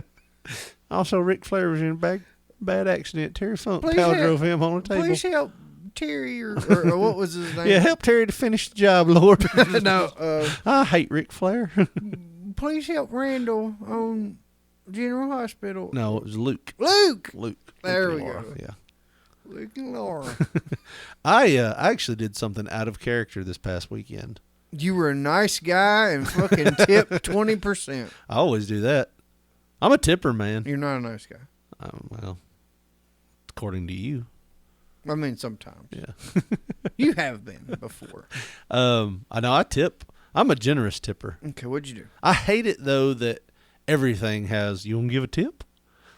Also, Ric Flair was in a bad accident. Terry Funk Please power help- drove him on the table. Please help Terry or what was his name? Yeah, help Terry to finish the job, Lord. No, I hate Ric Flair. please help Randall on General Hospital. No, it was Luke. Luke. Luke There and we Laura, go. Yeah. Luke and Laura. I actually did something out of character this past weekend. You were a nice guy and fucking tipped 20%. I always do that. I'm a tipper, man. You're not a nice guy. Well, according to you. I mean, sometimes. Yeah. You have been before. I know I tip. I'm a generous tipper. Okay, what'd you do? I hate it though that everything has you want to give a tip?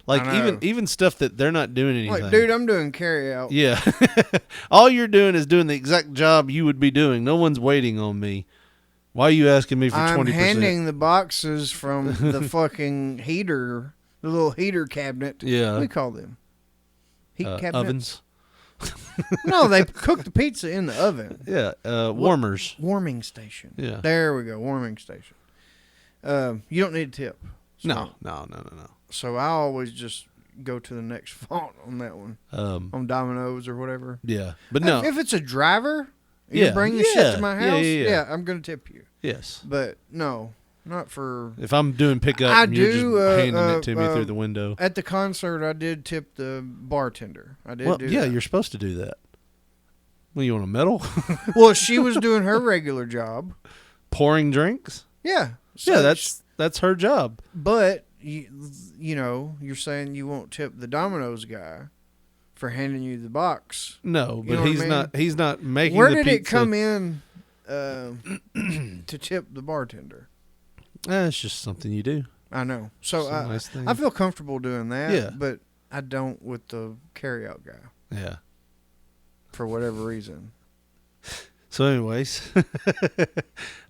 Like I know. even stuff that they're not doing anything. Like, dude, I'm doing carry out. Yeah. All you're doing is doing the exact job you would be doing. No one's waiting on me. Why are you asking me for 20%? I'm handing the boxes from the fucking heater, the little heater cabinet. Yeah. What do we call them? Heat cabinets? Ovens. No, they cook the pizza in the oven. Yeah, warmers. Warming station. Yeah. There we go, warming station. You don't need a tip. So, No. So I always just go to the next font on that one. On Domino's or whatever. Yeah, but no. If it's a driver, you bring the shit to my house, yeah, I'm going to tip you. Yes. But no, not for... If I'm doing pickup I and you're do, just handing it to me through the window. At the concert, I did tip the bartender. I did Well, do yeah, that. you're supposed to do that. Well, you want a medal? Well, she was doing her regular job. Pouring drinks? Yeah. Yeah, that's her job. But, you know, you're saying you won't tip the Domino's guy for handing you the box. No, You but know what he's I mean? not. He's not making. Where the did it pizza. come in to tip the bartender? It's just something you do. I know. So It's a nice thing. I feel comfortable doing that. Yeah. But I don't with the carryout guy Yeah. for whatever reason. So, anyways,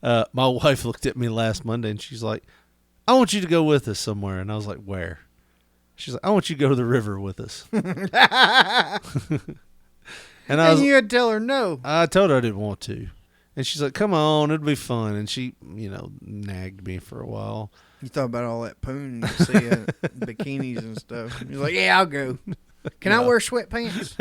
my wife looked at me last Monday and she's like, "I want you to go with us somewhere." And I was like, "Where?" She's like, "I want you to go to the river with us." And And you had to tell her no. I told her I didn't want to. And she's like, "Come on, it'll be fun." And she, nagged me for a while. You thought about all that poon you see in bikinis and stuff. You're like, yeah, I'll go. Can I wear sweatpants?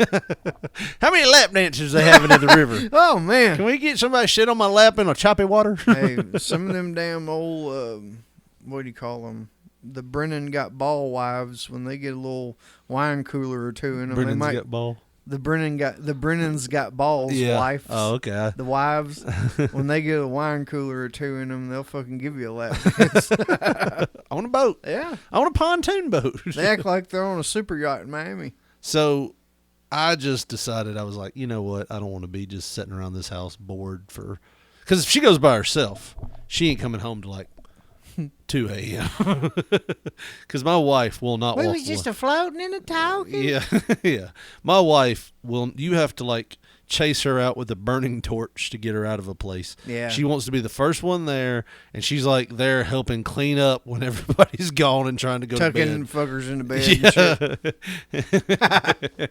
How many lap dances they having in the river? Oh, man. Can we get somebody shit on my lap in a choppy water? Hey, some of them damn old, what do you call them? The Brennan got ball wives, when they get a little wine cooler or two in them, Brennan's they might. got ball. The Brennan's got balls. Yeah. Wives. Oh, okay. The wives, when they get a wine cooler or two in them, they'll fucking give you a lap dance. On a boat. Yeah. On a pontoon boat. They act like they're on a super yacht in Miami. So I just decided, I was like, you know what? I don't want to be just sitting around this house bored for. Because if she goes by herself, she ain't coming home to like 2 a.m. Because my wife will not We walk was just away. a floating in a talking. Yeah, yeah. My wife will. You have to like chase her out with a burning torch to get her out of a place. Yeah. She wants to be the first one there, and she's like there helping clean up when everybody's gone and trying to go Tucking to fuckers into bed bed. and shit.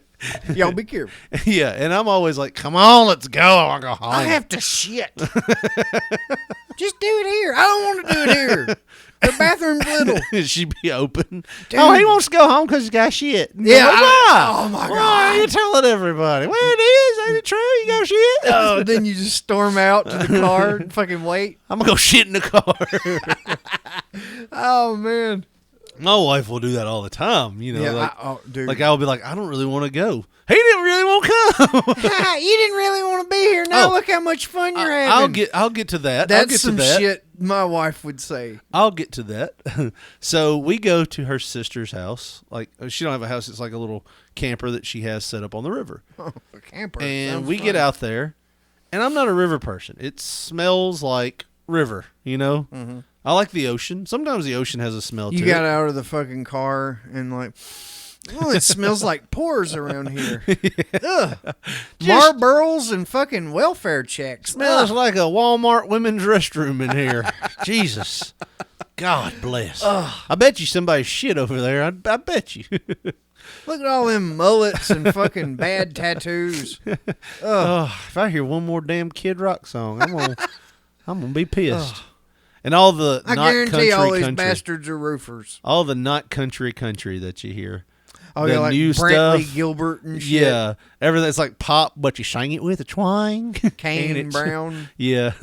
Y'all be careful. Yeah, and I'm always like, "Come on, let's go. I want to go home." I have to shit. Just do it here. I don't want to do it here. The bathroom's little. She'd be open. Dude. Oh, he wants to go home because he's got shit. Yeah, Why? oh my Why are you telling everybody? Well, it is. Ain't it true? You got shit. Oh, then you just storm out to the car and fucking wait. I'm gonna go shit in the car. Oh, man. My wife will do that all the time. Yeah, dude. like I'll be like, "I don't really want to go." He didn't really want to come. You didn't really want to be here. Now Oh, look how much fun you're having. I'll get to that. That's I'll get some to that. shit my wife would say. I'll get to that. So we go to her sister's house. Like, she don't have a house. It's like a little camper that she has set up on the river. Oh, a camper. And Sounds we fun. get out there, and I'm not a river person. It smells like river, Mm-hmm. I like the ocean. Sometimes the ocean has a smell to You it. got out of the fucking car and like, oh, it smells like pores around here. Ugh. Marlboros and fucking welfare checks. Smells Ugh. like a Walmart women's restroom in here. Jesus. God bless. I bet you somebody shit over there. I bet you. Look at all them mullets and fucking bad tattoos. If I hear one more damn Kid Rock song, I'm gonna be pissed. And all the I not guarantee country all these country, bastards are roofers. all the not country that you hear. Oh, the yeah, like new Brantley stuff. Gilbert and shit. Yeah, everything's like pop, but you sing it with a twang. Kane And it's- Brown. Yeah,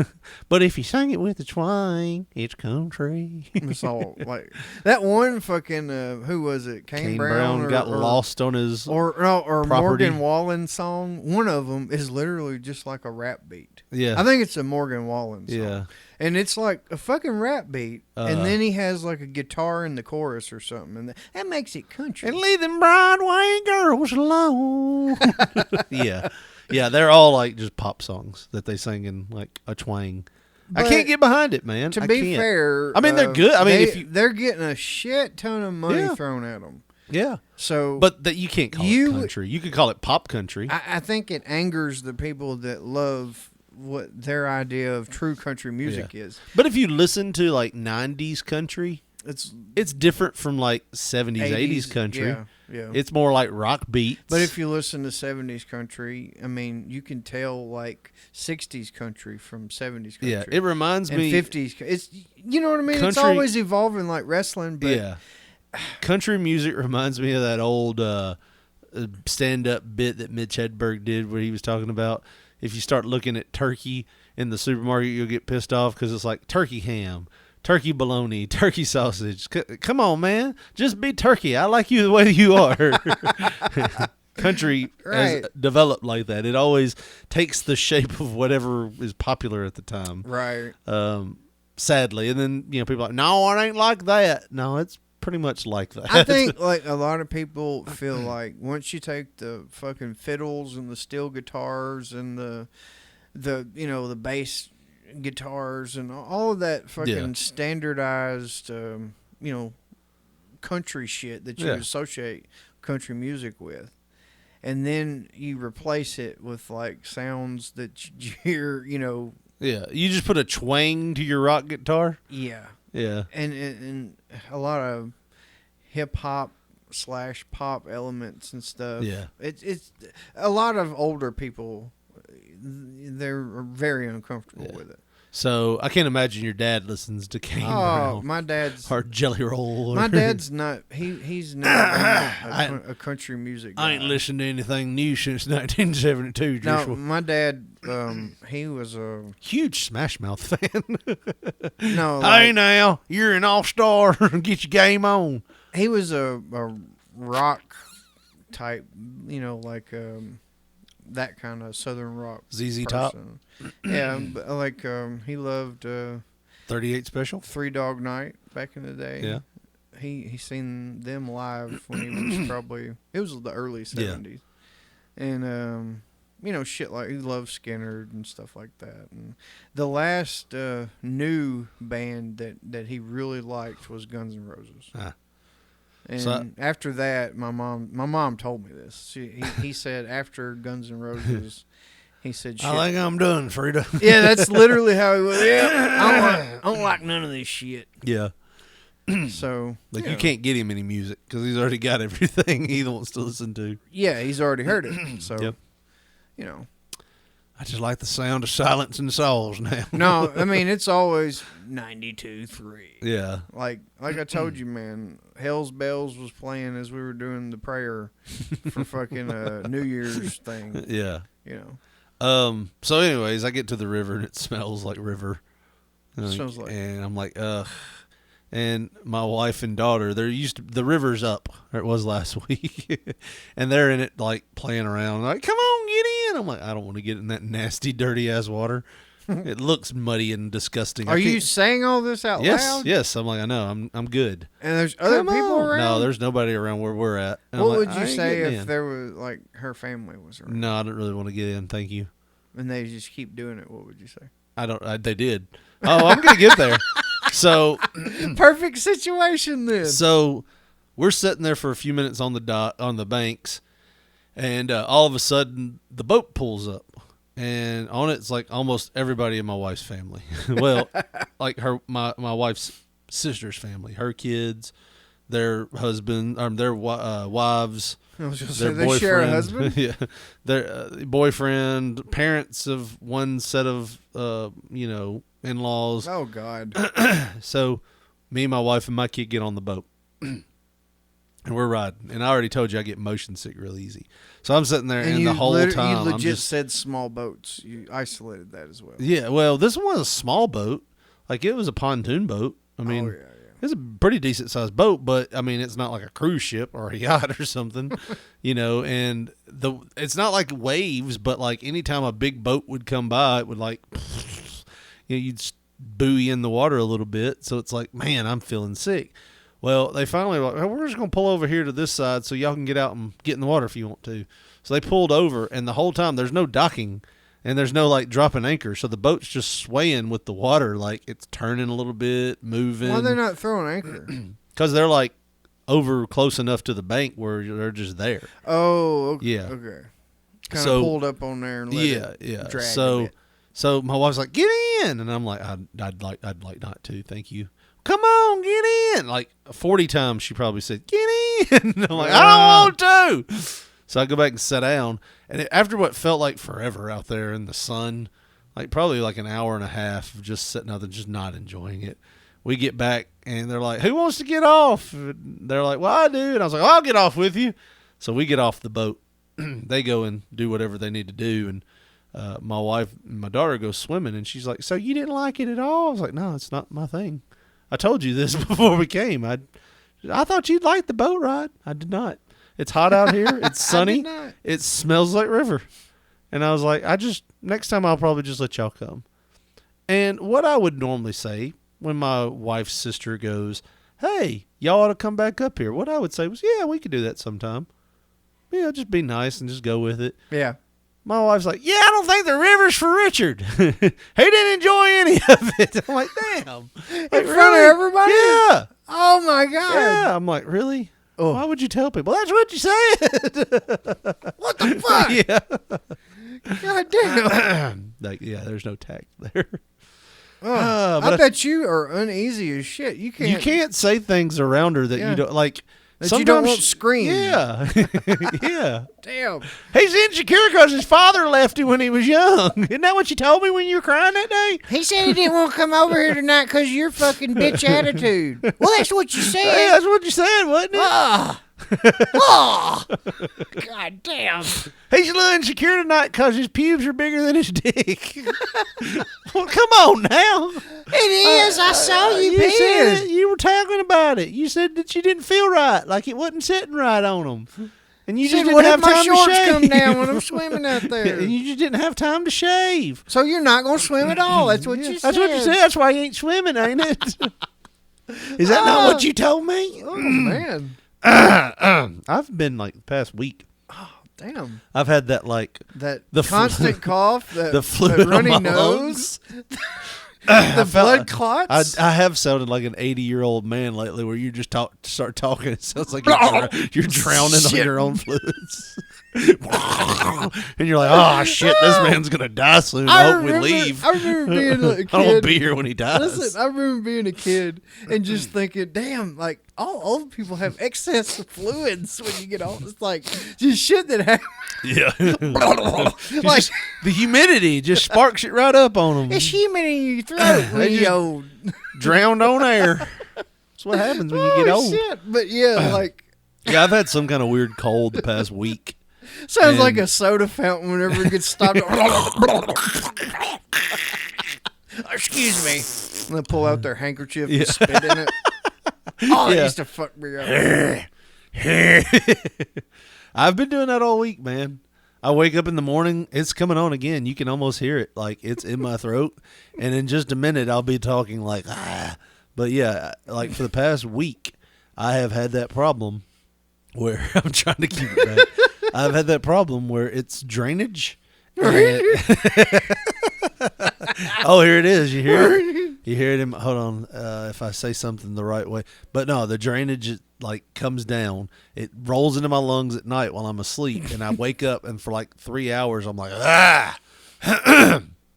but if you sing it with a twang, it's country. It's all like that one fucking who was it? Kane Brown got lost on his or property. Morgan Wallen song. One of them is literally just like a rap beat. Yeah. I think it's a Morgan Wallen song. Yeah. And it's like a fucking rap beat, and then he has like a guitar in the chorus or something, and that makes it country. And leave them Broadway girls alone. Yeah. Yeah, they're all like just pop songs that they sing in like a twang. I But can't get behind it, man. To I be can't. fair, I mean, they're good. I mean, they're getting a shit ton of money Yeah. thrown at them. Yeah. So, But that you can't call it country. You could call it pop country. I think it angers the people that love what their idea of true country music is. But if you listen to like 90s country, it's different from like 70s, 80s country. Yeah, yeah. It's more like rock beats. But if you listen to 70s country, I mean, you can tell like 60s country from 70s country. Yeah, it reminds and me 50s. It's, you know what I mean? It's Country- always evolving like wrestling, but yeah. Country music reminds me of that old stand-up bit that Mitch Hedberg did where he was talking about if you start looking at turkey in the supermarket, you'll get pissed off because it's like turkey ham, turkey bologna, turkey sausage. Come on, man. Just be turkey. I like you the way you are. country Right. has developed like that. It always takes the shape of whatever is popular at the time. Right. Sadly, and then people are like, no, it ain't like that. No, it's pretty much like that. I think like a lot of people feel like once you take the fucking fiddles and the steel guitars and the the bass guitars and all of that fucking standardized country shit that you associate country music with, and then you replace it with like sounds that you hear, Yeah, you just put a twang to your rock guitar. Yeah. Yeah. And a lot of hip hop / pop elements and stuff. Yeah. It's a lot of older people, they're very uncomfortable with it. So I can't imagine your dad listens to Kane Oh, Brown. my dad's or Jelly Roll. My dad's not. He's not a country music guy. I ain't listened to anything new since 1972. No, Joshua. my dad. He was a huge Smash Mouth fan. No, hey now, you're an all-star. Get your game on. He was a rock type, that kind of southern rock. ZZ Top. Yeah, but like he loved 38 Special, Three Dog Night back in the day. Yeah, he seen them live when he was probably it was the early 70s, and shit like he loved Skinner and stuff like that. And the last new band that he really liked was Guns N' Roses. And after that, my mom told me this. He said after Guns N' Roses, he said, shit. I think I'm done, Frida. Yeah, that's literally how he was. Yeah, I don't like none of this shit. Yeah. So you can't get him any music because he's already got everything he wants to listen to. Yeah, he's already heard it. So, yep. I just like the sound of Silence and Souls now. No, I mean it's always 92.3. Yeah. Like I told you, man, Hell's Bells was playing as we were doing the prayer for fucking New Year's thing. Yeah. So anyways, I get to the river and it smells like river. And I'm like, ugh. And my wife and daughter, the river's up. Or it was last week. And they're in it like playing around. Like, come on, get in. I'm like, I don't want to get in that nasty, dirty ass water. It looks muddy and disgusting. Are you saying all this out loud? Yes. I'm like, I know. I'm good. And there's other people around? No, there's nobody around where we're at. And what would you say if there was like her family was around? No, I don't really want to get in. Thank you. And they just keep doing it. What would you say? They did. Oh, I'm gonna get there. So perfect situation then. So we're sitting there for a few minutes on the banks, and all of a sudden the boat pulls up, and on it's like almost everybody in my wife's family. Well, like my wife's sister's family, her kids, their husband, their wives. I was gonna their say, they share a husband? Yeah, their boyfriend, parents of one set of in-laws. Oh God! So me and my wife and my kid get on the boat, and we're riding. And I already told you I get motion sick real easy. So I'm sitting there, and the whole time you I'm just said small boats. You isolated that as well. Yeah, well, this one was a small boat. Like it was a pontoon boat. I mean. It's a pretty decent sized boat, but I mean, it's not like a cruise ship or a yacht or something, and it's not like waves, but like anytime a big boat would come by, it would like, you'd buoy in the water a little bit. So it's like, man, I'm feeling sick. Well, they finally were like, oh, we're just going to pull over here to this side so y'all can get out and get in the water if you want to. So they pulled over, and the whole time there's no docking. And there's no like dropping anchor, so the boat's just swaying with the water, like it's turning a little bit, moving. Why are they not throwing anchor? Because they're like over close enough to the bank where they're just there. Oh, okay. Yeah. Okay. Kind of pulled up on there and let it drag a bit. So my wife's like, "Get in," and I'm like, "I'd like not to, thank you." Come on, get in. Like 40 times she probably said, "Get in." And I'm like, "I don't want to." So I go back and sit down, and after what felt like forever out there in the sun, like probably like an hour and a half of just sitting out there, just not enjoying it, we get back, and they're like, "Who wants to get off?" And they're like, "Well, I do." And I was like, "Well, I'll get off with you." So we get off the boat. They go and do whatever they need to do, and my wife and my daughter go swimming, and she's like, "So you didn't like it at all?" I was like, "No, it's not my thing. I told you this before we came. I thought you'd like the boat ride. I did not." It's hot out here. It's sunny. not. It smells like river. And I was like, next time I'll probably just let y'all come. And what I would normally say when my wife's sister goes, hey, y'all ought to come back up here. What I would say was, yeah, we could do that sometime. Yeah, just be nice and just go with it. Yeah. My wife's like, yeah, I don't think the river's for Richard. He didn't enjoy any of it. I'm like, damn. In front of everybody? Yeah. Oh, my God. Yeah. I'm like, really? Oh. Why would you tell people? That's what you said. What the fuck? Yeah. God damn. There's no tact there. I bet you are uneasy as shit. You can't say things around her that you don't like. That you don't want to scream. Yeah. Yeah. Damn. He's insecure because his father left him when he was young. Isn't that what you told me when you were crying that day? He said he didn't want to come over here tonight because of your fucking bitch attitude. Well, that's what you said. Yeah, that's what you said, wasn't it? Oh, God damn. He's a little insecure tonight because his pubes are bigger than his dick. Well, come on now. It is. I saw you said it. You were talking about it. You said that you didn't feel right, like it wasn't sitting right on him. And you just didn't have time to shave. My shorts come down when I'm swimming out there. And you just didn't have time to shave. So you're not going to swim at all. That's what you said. That's what you said. That's why you ain't swimming, ain't it? Is that not what you told me? Oh, man. I've been like the past week. Oh, damn. I've had that like the the constant cough, the fluid runny on my nose, lungs. the blood clots. I have sounded like an 80-year-old man lately, where you just start talking. It sounds like you're drowning on your own fluids. And you're like, oh shit, this man's gonna die soon. I hope we leave. I remember being a kid. I won't be here when he dies. Listen, I remember being a kid and just thinking, damn, like all old people have excess of fluids when you get old. It's like just shit that happens. Yeah. Like the humidity just sparks it right up on them. It's humid in your throat when you're old. Drowned on air. That's what happens when you get old. Shit. But yeah, like yeah, I've had some kind of weird cold the past week. Sounds like a soda fountain whenever it gets stopped. Excuse me. And they pull out their handkerchief and spit in it. Oh, it used to fuck me up. I've been doing that all week, man. I wake up in the morning, it's coming on again. You can almost hear it. Like, it's in my throat. And in just a minute, I'll be talking like, ah. But yeah, like for the past week, I have had that problem where I'm trying to keep it back. I've had that problem where it's drainage. Oh, here it is. You hear it? You hear it? Hold on. If I say something the right way. But no, the drainage like comes down. It rolls into my lungs at night while I'm asleep. And I wake up and for like 3 hours, I'm like, ah.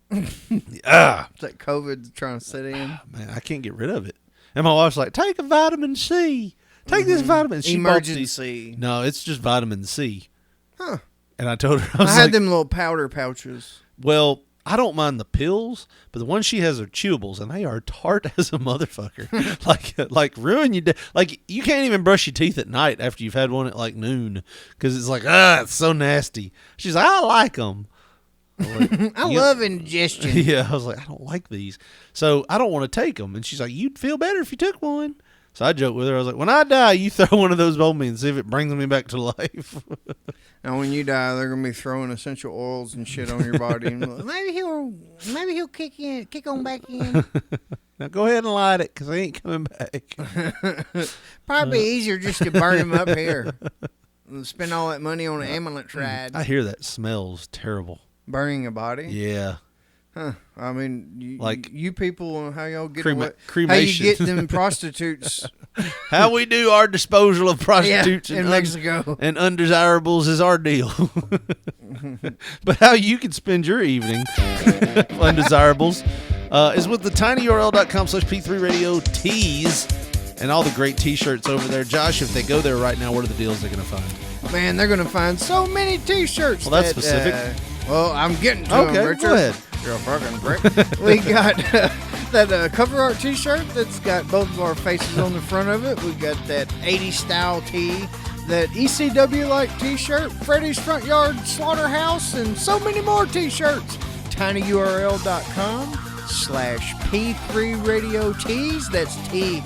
It's like COVID trying to set in. Man, I can't get rid of it. And my wife's like, take a vitamin C. Take this vitamin. She Emergency. No, it's just vitamin C. Huh. And I told her, I had them little powder pouches. Well, I don't mind the pills, but the ones she has are chewables, and they are tart as a motherfucker. like ruin your day. Like, you can't even brush your teeth at night after you've had one at like noon, because it's like, it's so nasty. She's like, I like them. I love indigestion. Yeah, I was like, I don't like these, so I don't want to take them. And she's like, you'd feel better if you took one. So I joked with her. I was like, when I die, you throw one of those on me and see if it brings me back to life. Now, when you die, they're gonna be throwing essential oils and shit on your body. And maybe he'll kick on back in. Now go ahead and light it, because I ain't coming back. Probably easier just to burn him up here and spend all that money on an ambulance ride. I hear that smells terrible. Burning a body? Yeah. Huh. I mean, like you people, how y'all get cremation. How you get them prostitutes? How we do our disposal of prostitutes in Mexico and undesirables is our deal. But how you can spend your evening, undesirables, is with the tinyurl.com/P3 Radio tees and all the great T-shirts over there. Josh, if they go there right now, what are the deals they're going to find? Man, they're going to find so many T-shirts. Well, that's specific. Well, I'm getting to them, Richard. Go ahead. You're a fucking brick. We got that cover art T-shirt that's got both of our faces on the front of it. We got that 80s style tee, that ECW-like T-shirt, Freddy's Front Yard Slaughterhouse, and so many more T-shirts. tinyurl.com/P3 Radio Tees. That's TEES.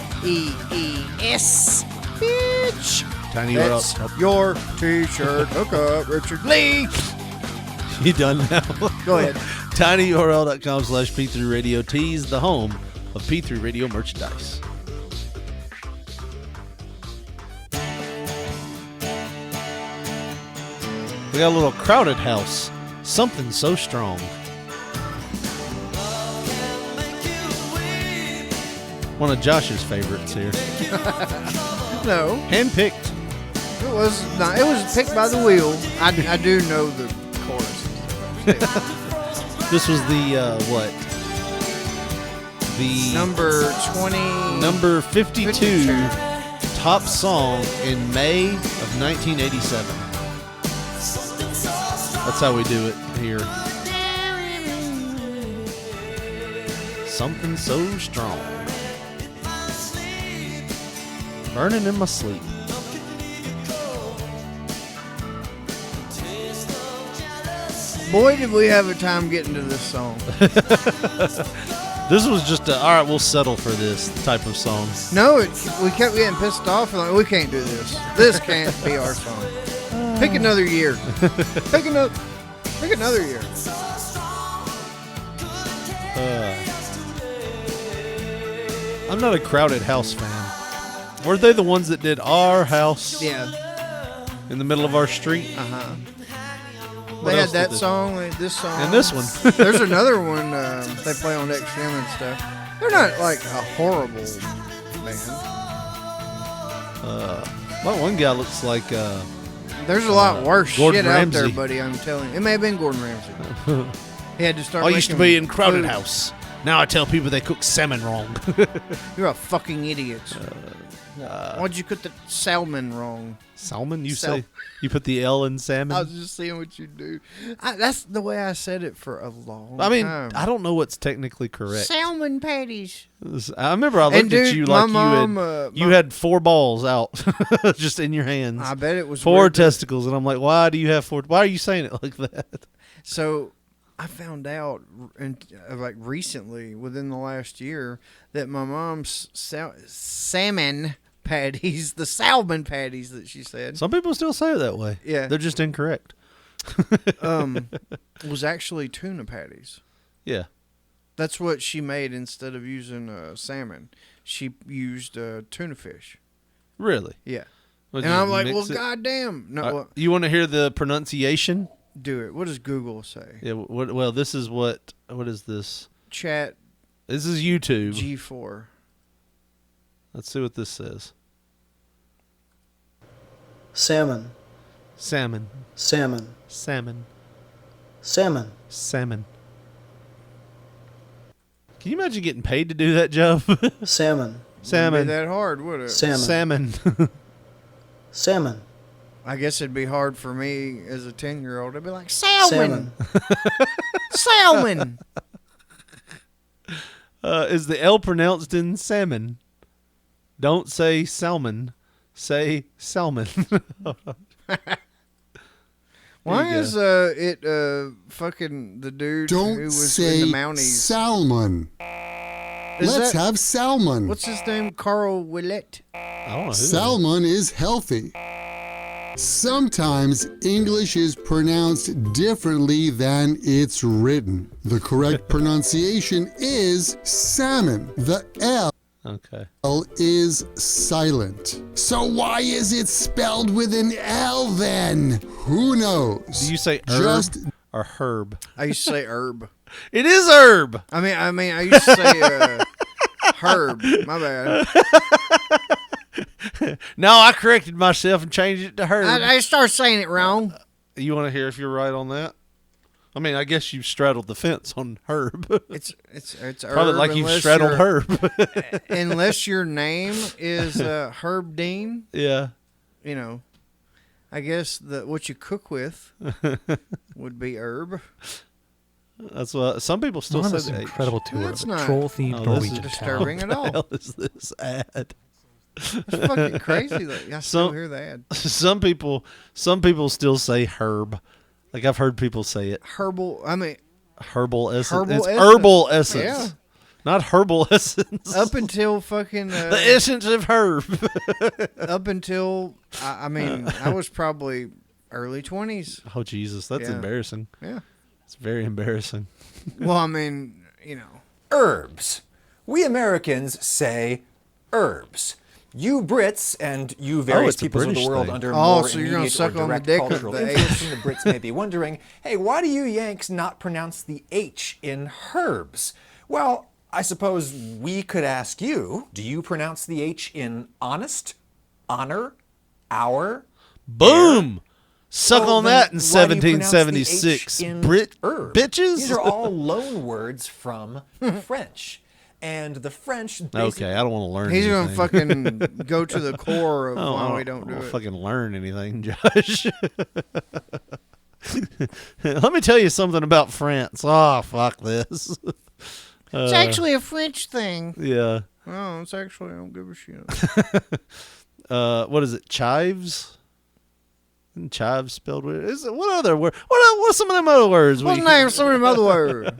Bitch. tinyurl. That's your T-shirt. Hook up, Richard Lee. You done now? Go ahead. tinyurl.com/P3 Radio Tees, the home of P3 Radio merchandise. We got a little Crowded House. Something so strong. One of Josh's favorites here. No, Handpicked. it was not. It was picked by the wheel. I do know the chorus. This was the what? The Number 20. number 52 top song in May of 1987. That's how we do it here. Something so strong. Burning in my sleep. Boy, did we have a time getting to this song. This was just all right, we'll settle for this type of song. No, we kept getting pissed off. Like, we can't do this. This can't be our song. Pick another year. Pick another year. I'm not a Crowded House fan. Were they the ones that did Our House Yeah. in the middle of our street? Uh-huh. What They else had did that song, this song. And this one. There's another one they play on XM and stuff. They're not like a horrible band. My one guy looks like There's a lot worse Gordon shit out there, Ramsay. buddy. I'm telling you. It may have been Gordon Ramsay. He had to start. I used to making be in Crowded food. House. Now I tell people they cook salmon wrong. You're a fucking idiot. Why'd you put the salmon wrong? Salmon? You Sal- say you put the L in salmon? I was just seeing what you do. That's the way I said it for a long I mean, time. I don't know what's technically correct. Salmon patties. I remember I looked And dude, at you my like mom, you had 4 balls out just in your hands. I bet it was 4 weird that- testicles, and I'm like, why do you have 4? Why are you saying it like that? So I found out like recently, within the last year, that my mom's salmon patties, the salmon patties that she said, Some people still say it that way. Yeah. They're just incorrect. was actually tuna patties. Yeah. That's what she made instead of using salmon. She used tuna fish. Really? Yeah. Well, And just I'm like, well, mix it? goddamn. No, You want to hear the pronunciation? do it. What does Google say? Yeah. Well, this is what is this? Chat This is YouTube. G4. Let's see what this says. Salmon. Salmon. Salmon. Salmon. Salmon. Salmon. Can you imagine getting paid to do that job? Salmon. Salmon. Wouldn't be that hard, would it? Salmon. Salmon. Salmon. I guess it'd be hard for me as a 10-year-old. I'd be like, salmon. Salmon. Is the L pronounced in salmon? Don't say salmon. Say salmon. Why you is it fucking the dude who Don't was say in the Mounties? salmon. Is Let's that- have salmon. What's his name? Carl Willett. I don't know who. Salmon is healthy. Sometimes English is pronounced differently than it's written. The correct pronunciation is salmon. The Okay. L is silent. So why is it spelled with an L then? Who knows? Do you say herb Just or herb? I used to say herb. It is herb. I mean, I used to say herb. My bad. No, I corrected myself and changed it to herb. I started saying it wrong. You want to hear if you're right on that? I mean, I guess you've straddled the fence on herb. It's Probably herb like you've unless straddled your- herb. unless your name is Herb Dean. Yeah. You know, I guess what you cook with would be herb. That's what some people still on say. this that. incredible tour That's of not- troll-themed Oh, Norwegian this is disturbing town. at all. What the hell is this ad? That's fucking crazy. Like, I still hear that. Some people still say herb. Like I've heard people say it. Herbal. I mean, Herbal essence. Herbal It's essence. herbal essence. Yeah. Not herbal essence. Up until fucking the essence of herb. up until I mean, I was probably early 20s. Oh Jesus, that's embarrassing. Yeah, it's very embarrassing. Well, I mean, you know, herbs. We Americans say herbs. You Brits and you various peoples of the world under more so you're gonna immediate suck or on the direct dick of cultural the influence from the Brits may be wondering, hey, why do you Yanks not pronounce the H in herbs? Well, I suppose we could ask you, do you pronounce the H in honest, honor, our? Boom! Air? Suck on that in 1776. Brit herbs. Bitches? These are all loan words from French. And the French. Okay, I don't want to learn. He's anything. gonna fucking go to the core of why we don't do it. Fucking learn anything, Josh. Let me tell you something about France. Oh, fuck this. It's actually a French thing. Yeah. Oh, it's actually, I don't give a shit. What is it? Chives? Isn't chives spelled weird? Is it, what other word? What are some of them other words? What's the name of some of them other words?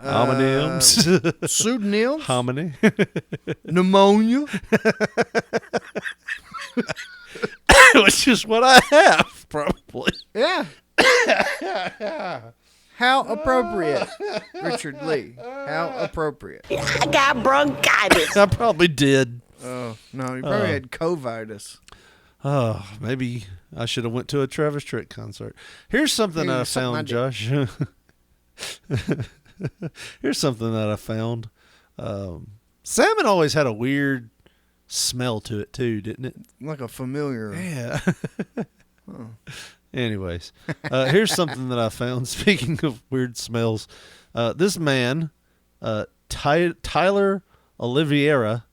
Homonyms. Pseudonyms. Hominy. Pneumonia. Which is what I have, probably. Yeah. How appropriate, Richard Lee. How appropriate. I got bronchitis. I probably did. Oh, no, you probably had covitis. Oh, maybe I should have went to a Travis Tritt concert. Here's something I found, Josh. Here's something that I found. Salmon always had a weird smell to it too, didn't it? Like a familiar. Yeah. Anyways, here's something that I found. Speaking of weird smells, this man, Tyler Oliveira,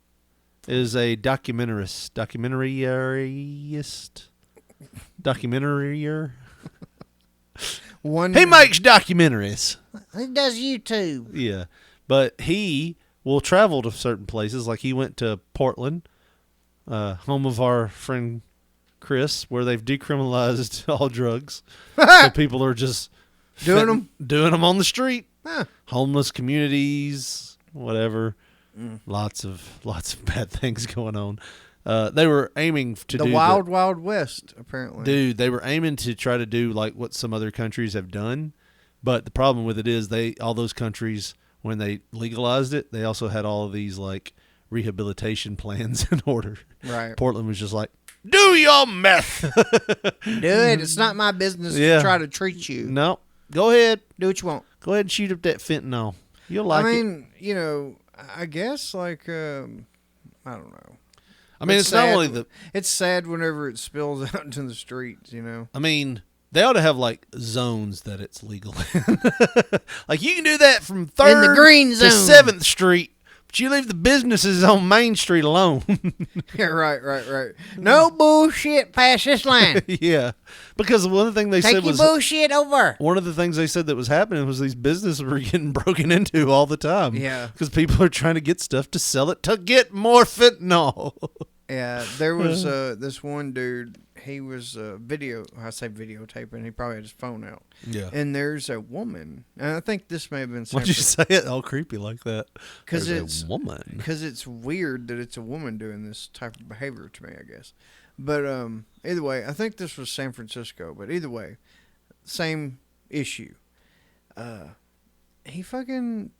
is a documentarier. He makes documentaries. He does YouTube. Yeah, but he will travel to certain places. Like he went to Portland, home of our friend Chris, where they've decriminalized all drugs. So people are just doing them on the street. Huh. Homeless communities, whatever. Lots of bad things going on. They were aiming to do the Wild West, apparently. Dude, they were aiming to try to do like what some other countries have done, but the problem with it is all those countries, when they legalized it, they also had all of these like rehabilitation plans in order. Right. Portland was just like, do your meth. Do it. It's not my business to try to treat you. No. Go ahead. Do what you want. Go ahead and shoot up that fentanyl. You'll like it. I mean, you know, I guess like I don't know. I mean, it's not only it's sad whenever it spills out into the streets, you know. I mean, they ought to have like zones that it's legal in. Like you can do that from 3rd in the green zone to 7th Street, but you leave the businesses on Main Street alone. Yeah, right. No bullshit past this line. Yeah, because one of the things they said was bullshit over. One of the things they said that was happening was these businesses were getting broken into all the time. Yeah, because people are trying to get stuff to sell it to get more fentanyl. Yeah, there was this one dude. He was videotaping. He probably had his phone out. Yeah. And there's a woman, and I think this may have been. Why'd you say it all creepy like that? Because it's a woman. Because it's weird that it's a woman doing this type of behavior to me, I guess. But either way, I think this was San Francisco. But either way, same issue. He fucking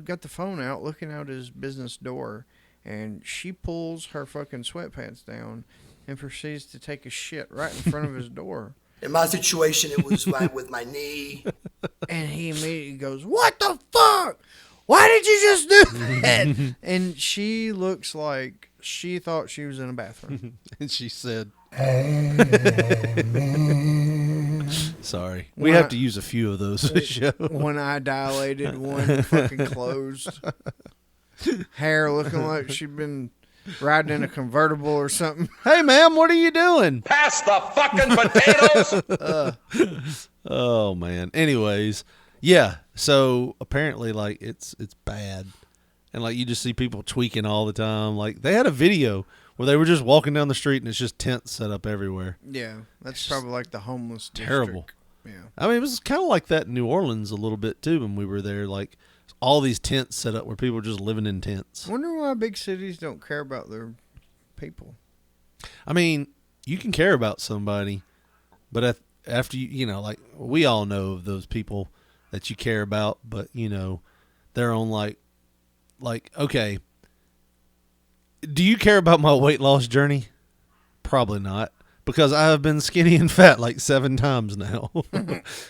got the phone out, looking out his business door, and she pulls her fucking sweatpants down and proceeds to take a shit right in front of his door. In my situation, it was right with my knee. And he immediately goes, "What the fuck? Why did you just do that?" And she looks like she thought she was in a bathroom. And she said, sorry. We have to use a few of those for the show. One eye dilated, one fucking closed. Hair looking like she'd been riding in a convertible or something. Hey, ma'am, what are you doing? Pass the fucking potatoes. Oh, man. Anyways, yeah. So apparently, like, it's bad. And, like, you just see people tweaking all the time. Like, they had a video where they were just walking down the street and it's just tents set up everywhere. Yeah. That's probably like the homeless terrible. district. Yeah. I mean, it was kind of like that in New Orleans a little bit too when we were there. Like all these tents set up where people were just living in tents. I wonder why big cities don't care about their people. I mean, you can care about somebody, but after you know, like we all know of those people that you care about, but you know, they're on like, okay, do you care about my weight loss journey? Probably not, because I have been skinny and fat like 7 times now.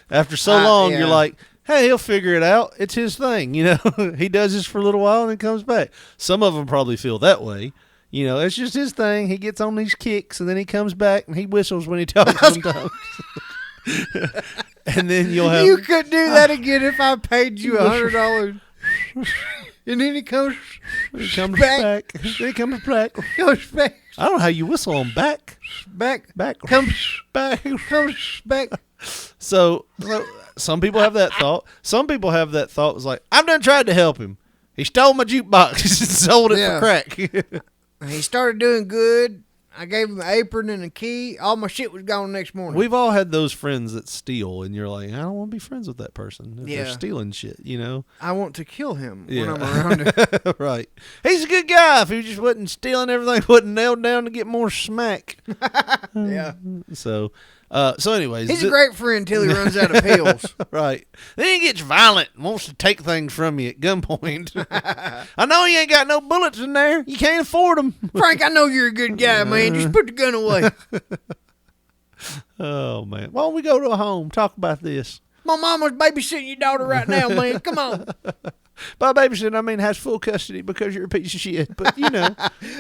After so long, yeah. you're like, hey, he'll figure it out. It's his thing, you know. He does this for a little while and then comes back. Some of them probably feel that way. You know, it's just his thing. He gets on these kicks and then he comes back and he whistles when he talks sometimes. And then you'll have... You could do that again if I paid you $100. And then he comes back. Then he comes back. Goes back. I don't know how you whistle on back. Back. Comes back. Comes back. So some people have that thought. Some people have that thought was like, I've done tried to help him. He stole my jukebox and sold it for crack. He started doing good. I gave him an apron and a key. All my shit was gone the next morning. We've all had those friends that steal, and you're like, I don't want to be friends with that person if they're stealing shit, you know? I want to kill him when I'm around him. Right. He's a good guy. If he just wasn't stealing everything, wasn't nailed down to get more smack. Yeah. So anyways. He's a great friend until he runs out of pills. Right. Then he gets violent and wants to take things from you at gunpoint. I know you ain't got no bullets in there. You can't afford them. Frank, I know you're a good guy, man. Just put the gun away. Oh, man. Why don't we go to a home, talk about this? My mama's babysitting your daughter right now, man. Come on. By babysitting, I mean has full custody because you're a piece of shit. But, you know.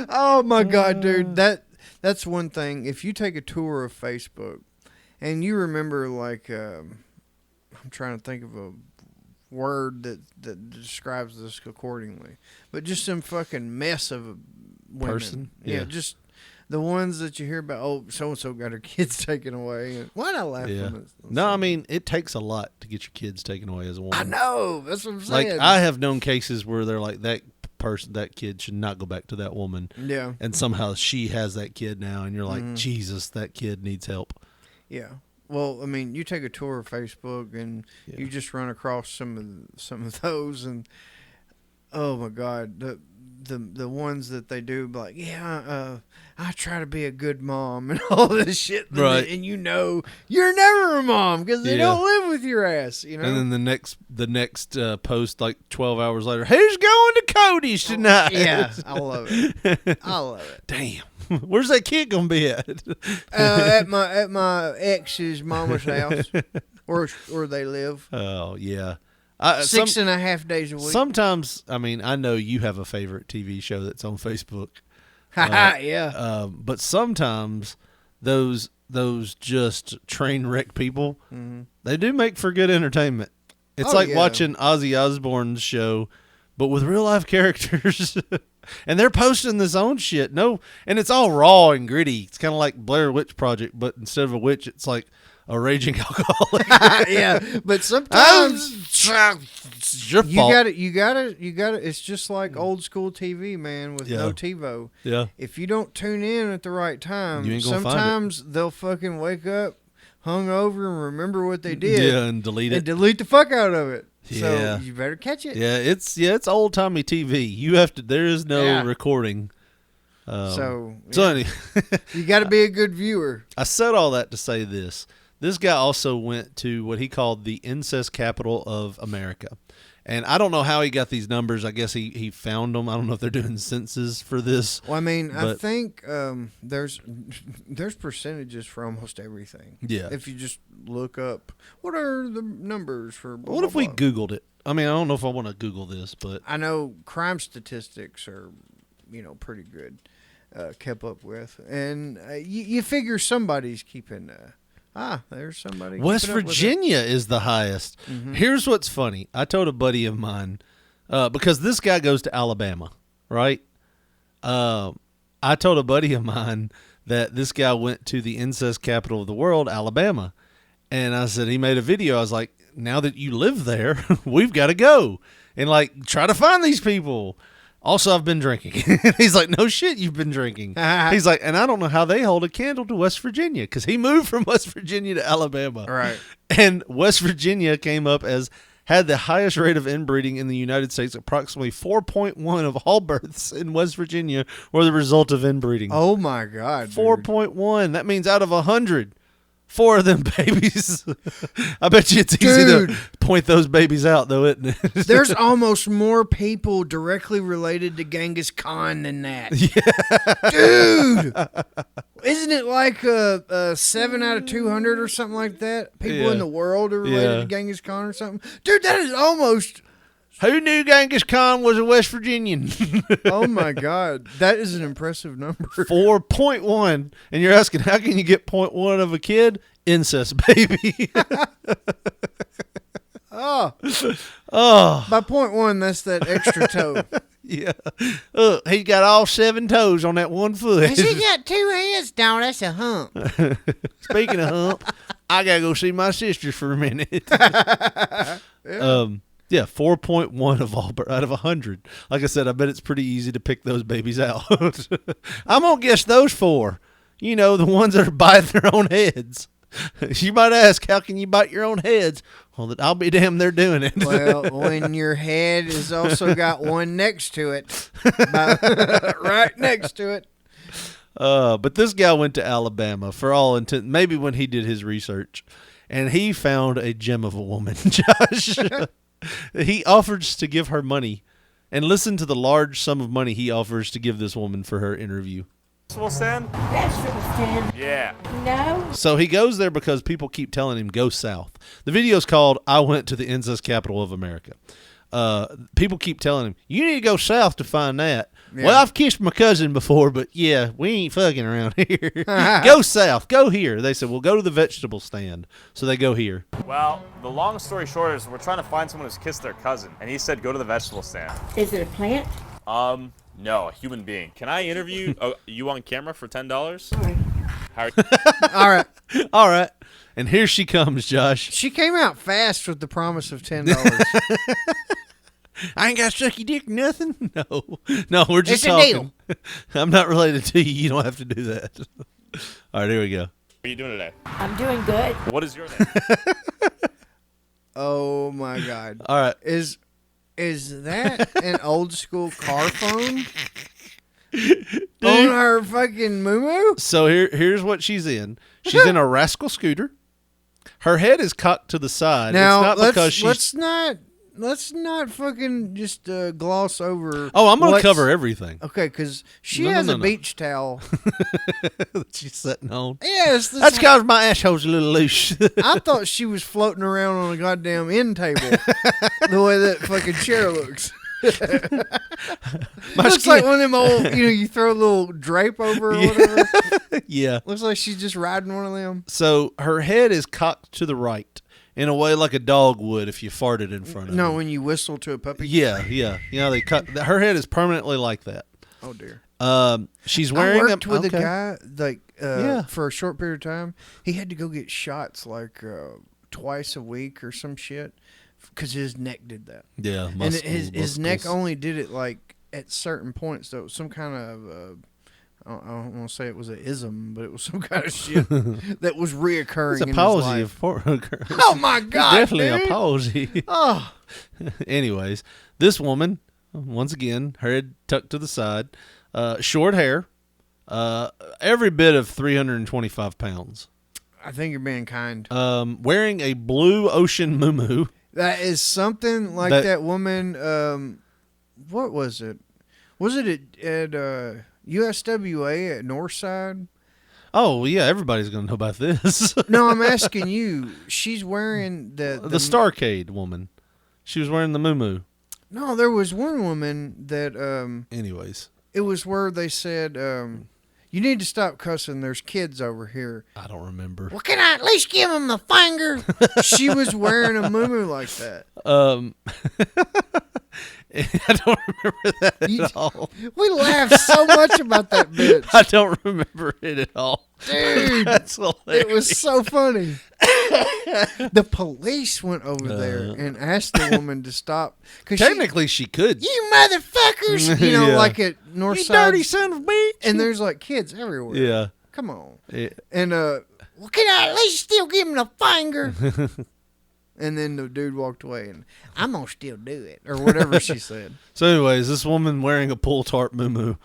Oh, my God, dude. That's one thing. If you take a tour of Facebook, and you remember, like, I'm trying to think of a word that describes this accordingly, but just some fucking mess of a women. Person? Yeah, just the ones that you hear about, oh, so-and-so got her kids taken away. Why not laugh at this? No, I mean, it takes a lot to get your kids taken away as a woman. I know. That's what I'm saying. Like, I have known cases where they're like, that kid should not go back to that woman. Yeah. And somehow she has that kid now, and you're like, Jesus, that kid needs help. Yeah. Well, I mean, you take a tour of Facebook and you just run across some of those, and oh my God, the ones that they do, like, I try to be a good mom and all this shit, right? And you know, you're never a mom because they don't live with your ass, you know. And then the next post, like 12 hours later, who's going to Cody's tonight? Yeah, I love it. I love it. Damn. Where's that kid gonna be at? At my ex's mama's house, where they live. Oh yeah, 6.5 days a week. Sometimes, I mean, I know you have a favorite TV show that's on Facebook. Yeah. But sometimes those just train wreck people, they do make for good entertainment. It's like watching Ozzy Osbourne's show, but with real life characters. And they're posting this own shit. No, and it's all raw and gritty. It's kind of like Blair Witch Project, but instead of a witch, it's like a raging alcoholic. Yeah, but sometimes you got it. It's just like old school TV, man, with no TiVo. Yeah. If you don't tune in at the right time, you ain't gonna sometimes find it. They'll fucking wake up hungover and remember what they did. Yeah, and delete it. And delete the fuck out of it. Yeah. So you better catch it. Yeah, it's old timey TV. You have to. There is no recording. Anyway, you got to be a good viewer. I said all that to say this. This guy also went to what he called the incest capital of America. And I don't know how he got these numbers. I guess he found them. I don't know if they're doing census for this. Well, I mean, I think there's percentages for almost everything. Yeah. If you just look up, what are the numbers for blah, what blah, if we blah. Googled it? I mean, I don't know if I want to Google this, but I know crime statistics are, pretty good, kept up with. And you figure somebody's keeping... there's somebody. West Virginia is the highest. Mm-hmm. Here's what's funny. I told a buddy of mine, because this guy goes to Alabama, right? I told a buddy of mine that this guy went to the incest capital of the world, Alabama. And I said, he made a video. I was like, now that you live there, we've got to go and like try to find these people. Also, I've been drinking. He's like, no shit, you've been drinking. He's like, and I don't know how they hold a candle to West Virginia, because he moved from West Virginia to Alabama. Right. And West Virginia came up as had the highest rate of inbreeding in the United States. Approximately 4.1 of all births in West Virginia were the result of inbreeding. Oh, my God. 4.1. That means out of 100. 4 of them babies. I bet you it's easy to point those babies out, though, isn't it? There's almost more people directly related to Genghis Khan than that. Yeah. Dude! Isn't it like 7 out of 200 or something like that? People in the world are related to Genghis Khan or something? Dude, that is almost... Who knew Genghis Khan was a West Virginian? Oh, my God. That is an impressive number. 4.1. And you're asking, how can you get 0.1 of a kid? Incest, baby. Oh. Oh. By 0.1, that's that extra toe. Yeah. He's got all 7 toes on that one foot. Has he got 2 heads? No, that's a hump. Speaking of hump, I got to go see my sisters for a minute. Yeah, 4.1 of all out of 100. Like I said, I bet it's pretty easy to pick those babies out. I'm going to guess those 4. You know, the ones that are biting their own heads. You might ask, how can you bite your own heads? Well, I'll be damned they're doing it. Well, when your head has also got one next to it. Right next to it. But this guy went to Alabama for all intent. Maybe when he did his research. And he found a gem of a woman, Josh. He offers to give her money, and listen to the large sum of money he offers to give this woman for her interview. Vegetable stand? Vegetable stand. Yeah. No. So he goes there because people keep telling him, go south. The video's called, I Went to the Incest Capital of America. People keep telling him, you need to go south to find that. Yeah. Well, I've kissed my cousin before, but yeah, we ain't fucking around here. Go south. Go here. They said, well, go to the vegetable stand. So they go here. Well, the long story short is we're trying to find someone who's kissed their cousin, and he said go to the vegetable stand. Is it a plant? No, a human being. Can I interview you on camera for $10? How All right. All right. And here she comes, Josh. She came out fast with the promise of $10. I ain't got to suck your dick or nothing. No, we're just It's a talking. deal. I'm not related to you. You don't have to do that. All right, here we go. are you doing today? I'm doing good. What is your name? Oh, my God. All right. Is that an old school car phone? On her fucking moo-moo? So here's what she's in. She's in a rascal scooter. Her head is cocked to the side. Now, it's not because she's... let's not fucking just gloss over. Oh, I'm going to cover everything. Okay, because she has a beach towel that she's sitting on. Yes, that's because my asshole's a little loose. I thought she was floating around on a goddamn end table, the way that fucking chair looks. Looks like one of them old, you throw a little drape over or whatever. Yeah, looks like she's just riding one of them. So her head is cocked to the right. In a way like a dog would if you farted in front of her. No, when you whistle to a puppy? Yeah. You know, they cut... Her head is permanently like that. Oh, dear. She's wearing... I worked with a guy, for a short period of time. He had to go get shots, twice a week or some shit, because his neck did that. Yeah, and his neck only did it, at certain points, though. Some kind of... I don't want to say it was an ism, but it was some kind of shit that was reoccurring. It's a palsy. Oh my God! It's definitely dude. a palsy. Oh. Anyways, this woman, once again, her head tucked to the side, short hair, every bit of 325 pounds. I think you're being kind. Wearing a blue ocean muumuu. That is something like that woman. What was it? Was it at USWA at Northside? Oh, yeah, everybody's going to know about this. No, I'm asking you. She's wearing the Starcade woman. She was wearing the muumuu. No, there was one woman that... Anyways. It was where they said, you need to stop cussing. There's kids over here. I don't remember. Well, can I at least give them the finger? She was wearing a muumuu like that. I don't remember that at all. We laughed so much about that bitch. I don't remember it at all. Dude, that's hilarious. It was so funny. The police went over there and asked the woman to stop. Technically, she could. You motherfuckers! You know, Yeah. like at North You Side. dirty son of a bitch. And there's like kids everywhere. Yeah. Come on. Yeah. And well, can I at least still give him the finger? And then the dude walked away, and I'm gonna still do it, or whatever she said. So, anyways, this woman wearing a pull tarp moo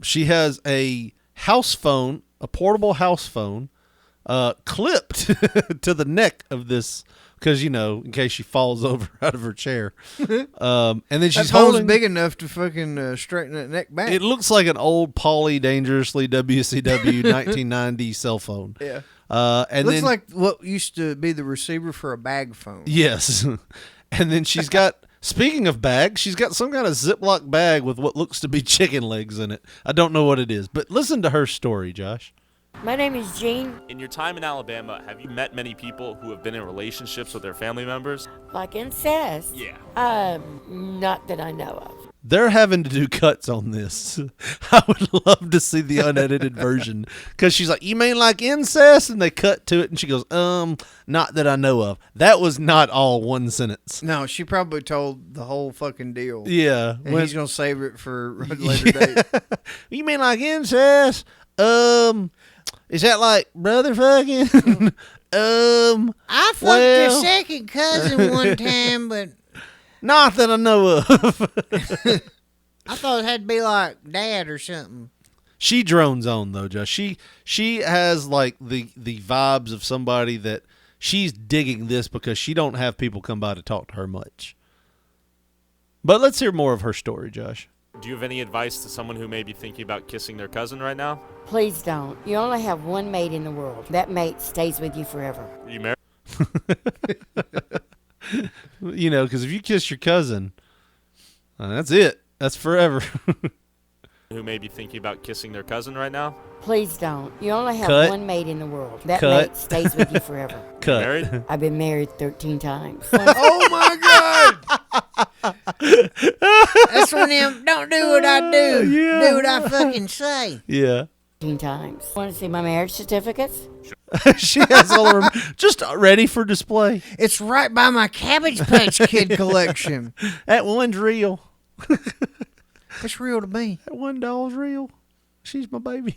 she has a house phone, a portable house phone, clipped to the neck of this, because in case she falls over out of her chair. And then she's that phone's holding big enough to fucking straighten that neck back. It looks like an old Pauly Dangerously WCW 1990 cell phone. Yeah. And looks then, like what used to be the receiver for a bag phone. Yes. And then she's got, speaking of bags, she's got some kind of Ziploc bag with what looks to be chicken legs in it. I don't know what it is, but listen to her story, Josh. My name is Jean. In your time in Alabama, have you met many people who have been in relationships with their family members? Like incest? Yeah. Not that I know of. They're having to do cuts on this. I would love to see the unedited version, because she's like, you mean like incest? And they cut to it and she goes, not that I know of. That was not all one sentence. No, she probably told the whole fucking deal. Yeah. And he's going to save it for a later date. You mean like incest? Is that like brother fucking? I fucked your second cousin one time, but not that I know of. I thought it had to be like dad or something. She drones on though, Josh. She has like the vibes of somebody that she's digging this because she don't have people come by to talk to her much. But let's hear more of her story, Josh. Do you have any advice to someone who may be thinking about kissing their cousin right now? Please don't. You only have one mate in the world. That mate stays with you forever. Are you married? Because if you kiss your cousin, that's it. That's forever. Who may be thinking about kissing their cousin right now? Please don't. You only have Cut. one mate in the world. That Cut. mate stays with you forever. Cut. Married? I've been married 13 times. Oh my God! That's one of them, don't do what I do. Yeah. Do what I fucking say. Yeah. 13 times. Want to see my marriage certificates? She has all of them just ready for display. It's right by my Cabbage Patch Kid collection. That one's real. It's real to me. That $1 real. She's my baby.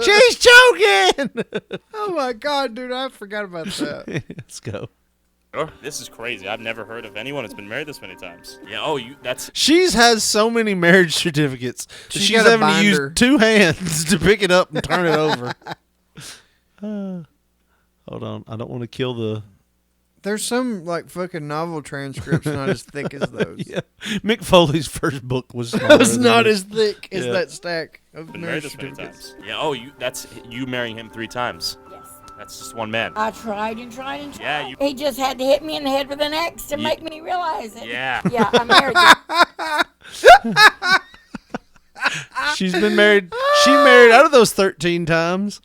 She's choking. Oh my God, dude, I forgot about that. Let's go. Oh, this is crazy. I've never heard of anyone that's been married this many times. Yeah. That's. She's has so many marriage certificates. She's She's got a having to use binder. 2 hands to pick it up and turn it over. Hold on. I don't want to kill the. There's some like fucking novel transcripts not as thick as those. Yeah. Mick Foley's first book was It was not as thick as Yeah. that stack of Been married marriage this many certificates. times. Yeah. That's you marrying him 3 times. Yes. That's just one man. I tried and tried and tried. Yeah, you- He just had to hit me in the head with an axe to make me realize it. Yeah. Yeah, I married She's been married. She married out of those 13 times.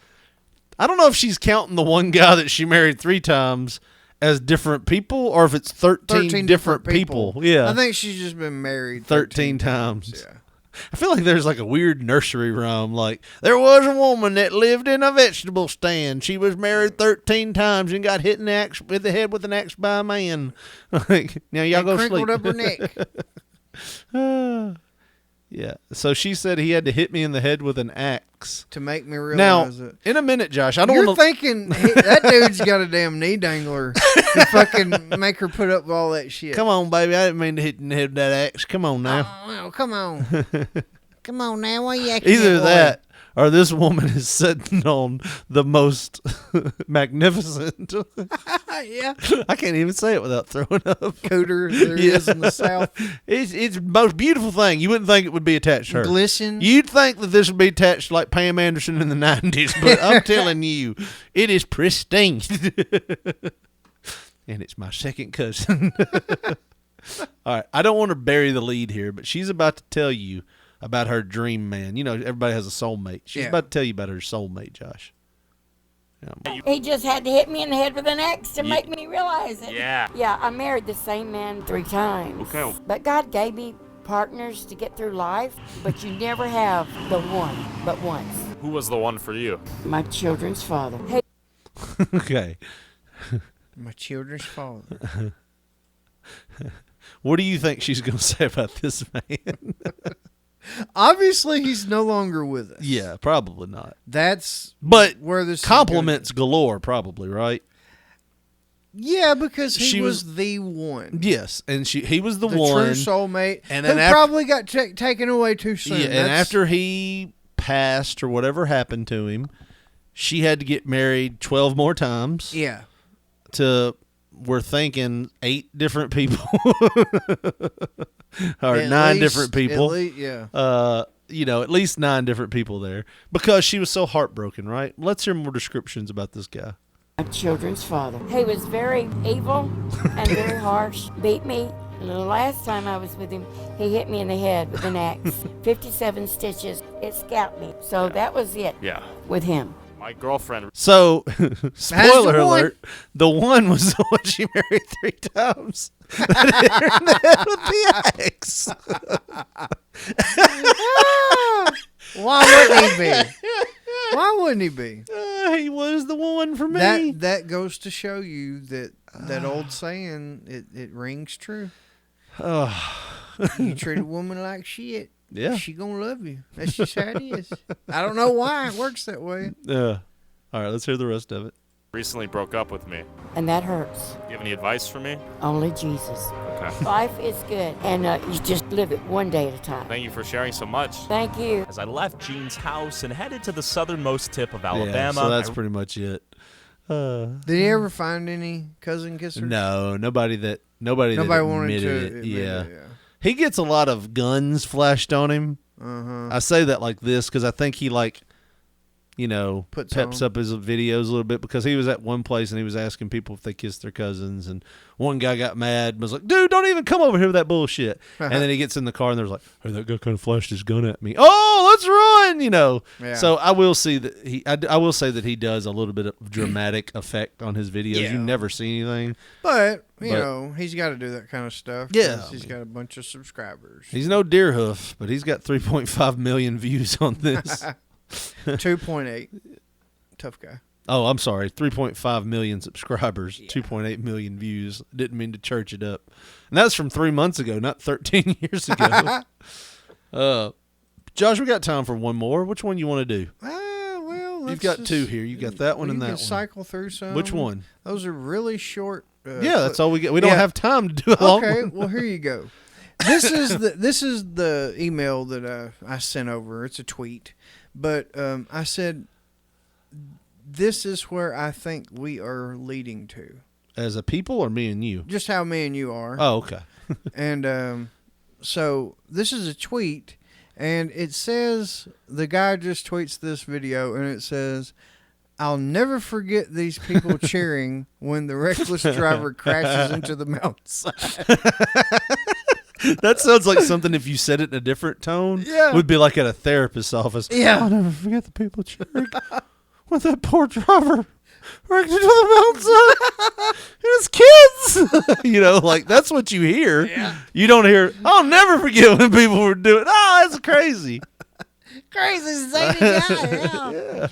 I don't know if she's counting the one guy that she married 3 times as different people or if it's 13 different people. Yeah. I think she's just been married 13 times. Yeah. I feel like there's like a weird nursery rhyme. Like, there was a woman that lived in a vegetable stand. She was married 13 times and got hit in the head with an axe by a man. Like, now y'all go Crinkled sleep. up her neck. Yeah. So she said he had to hit me in the head with an axe. To make me Now, realize it. in a minute, Josh, I don't You're want to. thinking that dude's got a damn knee dangler to fucking make her put up with all that shit. Come on, baby. I didn't mean to hit you in the head with that axe. Come on now. Oh, come on. Come on now. Why you acting Either way? that or this woman is sitting on the most magnificent. Yeah. I can't even say it without throwing up. Cooter there is in the South. It's the most beautiful thing. You wouldn't think it would be attached to her. Glisten. You'd think that this would be attached like Pam Anderson in the 90s, but I'm telling you, it is pristine. And it's my second cousin. All right. I don't want to bury the lead here, but she's about to tell you about her dream man. You know, everybody has a soulmate. She's Yeah. about to tell you about her soulmate, Josh. Yeah. He just had to hit me in the head with an axe to make me realize it. Yeah. Yeah, I married the same man 3 times. Okay. But God gave me partners to get through life, but you never have the one but once. Who was the one for you? My children's father. Hey, Okay. My children's father. What do you think she's going to say about this man? Obviously, he's no longer with us. Yeah, probably not. But where this compliments galore, probably, right? Yeah, because he was the one. Yes, and he was the one. one. True soulmate. And who then probably got taken away too soon. Yeah, and after he passed or whatever happened to him, she had to get married 12 more times. Yeah. We're thinking 8 different people. Or at 9 least, different people. Yeah. At least 9 different people there because she was so heartbroken, right? Let's hear more descriptions about this guy. My children's father. He was very evil and very harsh. Beat me. And the last time I was with him, he hit me in the head with an axe. 57 stitches. It scalped me. So that was it. Yeah. With him. My girlfriend. So, spoiler alert, the one was the one she married 3 times. That hit her in the head with the axe. Why wouldn't he be? Why wouldn't he be? He was the one for me. That goes to show you that old saying, it rings true. You treat a woman like shit. Yeah. She gonna love you. That's just how it is. I don't know why it works that way. Yeah. All right, let's hear the rest of it. Recently broke up with me. And that hurts. You have any advice for me? Only Jesus. Okay. Life is good, and you just live it one day at a time. Thank you for sharing so much. Thank you. As I left Gene's house and headed to the southernmost tip of Alabama. Yeah, so that's pretty much it. Did he ever find any cousin kissers? No, nobody that wanted to it. Yeah. He gets a lot of guns flashed on him. I say that like this because I think he peps up his videos a little bit because he was at one place and he was asking people if they kissed their cousins, and one guy got mad and was like, "Dude, don't even come over here with that bullshit." And then he gets in the car and there's like, "Hey, that guy kind of flashed his gun at me. Oh, let's run!" Yeah. So I will see that I will say that he does a little bit of dramatic effect on his videos. Yeah. You never see anything, but he's got to do that kind of stuff. Yeah, he's got a bunch of subscribers. He's no Deerhoof, but he's got 3.5 million views on this. 2.8. Tough guy. Oh, I'm sorry. 3.5 million subscribers, 2.8 million views. Didn't mean to church it up. And that's from 3 months ago, not 13 years ago. Josh, we got time for one more. Which one you want to do? Well, you've got 2 here. You got that one and that one. Cycle through some. Which one? Those are really short. Yeah, that's all we get. We don't have time to do a long one. Well, here you go. This is the email that I sent over. It's a tweet. But I said, this is where I think we are leading to. As a people or me and you? Just how me and you are. Oh, okay. And so this is a tweet, and it says, the guy just tweets this video, and it says, "I'll never forget these people cheering when the reckless driver crashes into the mountainside." That sounds like something if you said it in a different tone, would be like at a therapist's office. Yeah. I'll never forget the people cheering when that poor driver wrecked into the mountainside and his kids. Like that's what you hear. Yeah. You don't hear, "I'll never forget when people were doing, oh, that's crazy." Crazy zany guy, yeah.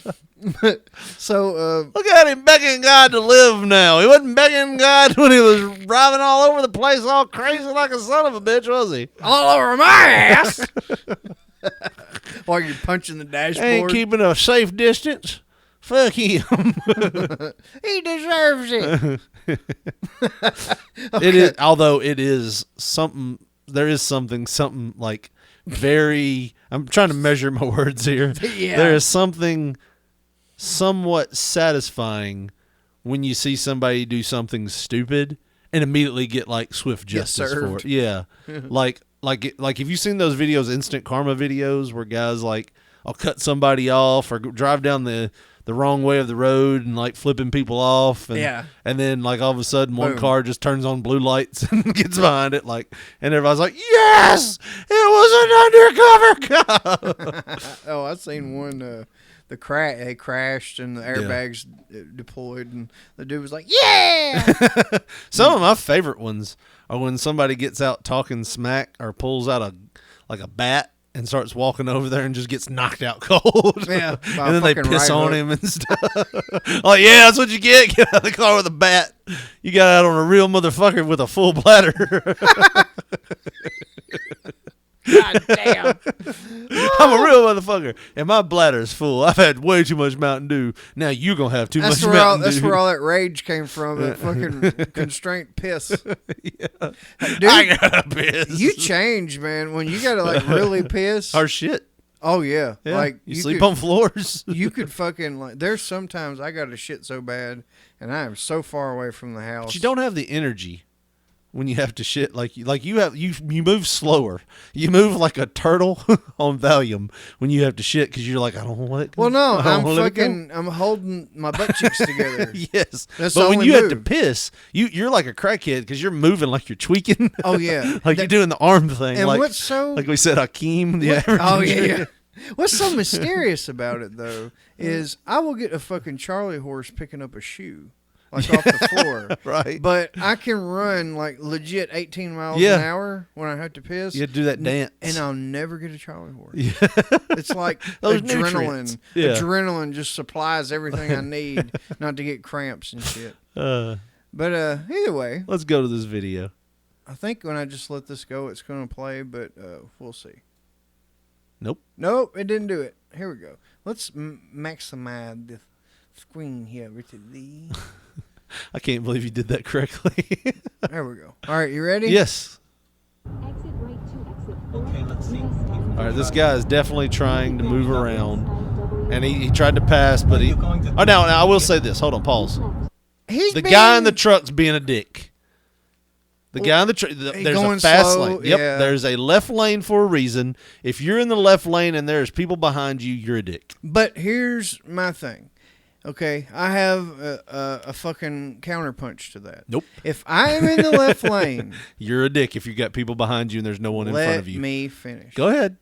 So look at him begging God to live now. He wasn't begging God when he was driving all over the place all crazy like a son of a bitch, was he? All over my ass. While you're punching the dashboard. Ain't keeping a safe distance. Fuck him. He deserves it. It is, although it is something, there is something like very, I'm trying to measure my words here. Yeah. There is something somewhat satisfying when you see somebody do something stupid and immediately get like swift justice for it. Yeah. like if you've seen those videos, instant karma videos where guys like, I'll cut somebody off or drive down the wrong way of the road and like flipping people off, and and then like all of a sudden one car just turns on blue lights and gets behind it, like, and everybody's like, "Yes, it was an undercover cop." Oh, I've seen one. They crashed and the airbags deployed, and the dude was like, "Yeah." Some of my favorite ones are when somebody gets out talking smack or pulls out a bat and starts walking over there and just gets knocked out cold. Yeah, by and then a they fucking piss right on hook. him and stuff. Like, yeah, that's what you get. Get out of the car with a bat. You got out on a real motherfucker with a full bladder. God damn. I'm a real motherfucker, and my bladder is full. I've had way too much Mountain Dew. Now you gonna have too much Mountain Dew. That's where all that rage came from. That fucking constraint piss. Yeah. Dude, I gotta piss. You change, man. When you gotta like really piss. Our shit. Oh yeah. Yeah. Like you sleep on floors. You could fucking like. There's sometimes I got to shit so bad, and I am so far away from the house. But you don't have the energy when you have to shit. Like you move slower. You move like a turtle on Valium when you have to shit because you're like, I don't want it. Well, no, I'm I'm holding my butt cheeks together. Yes, That's but the when only you have move. to piss, you're like a crackhead because you're moving like you're tweaking. Oh yeah, like you're doing the arm thing. And like, what's so like we said, Hakeem, the average. Oh yeah. What's so mysterious about it though is I will get a fucking Charlie horse picking up a shoe. Like off the floor. Right. But I can run like legit 18 miles Yeah. an hour when I have to piss. You have to do that dance. And I'll never get a Charlie horse. Yeah. It's like Those adrenaline. nutrients. Yeah. Adrenaline just supplies everything I need not to get cramps and shit. But either way. Let's go to this video. I think when I just let this go, it's going to play, but we'll see. Nope. Nope, it didn't do it. Here we go. Let's maximize the screen here with the... I can't believe you did that correctly. There we go. All right, you ready? Yes. All right, this guy is definitely trying to move around, and he tried to pass, but he. Oh, now I will say this. Hold on, pause. The guy in the truck's being a dick. The guy in the truck. There's going a fast slow, lane. Yep. yeah. There's a left lane for a reason. If you're in the left lane and there's people behind you, you're a dick. But here's my thing. Okay, I have a fucking counterpunch to that. Nope. If I am in the left lane, You're a dick if you got people behind you and there's no one in front of you. let me finish. Go ahead.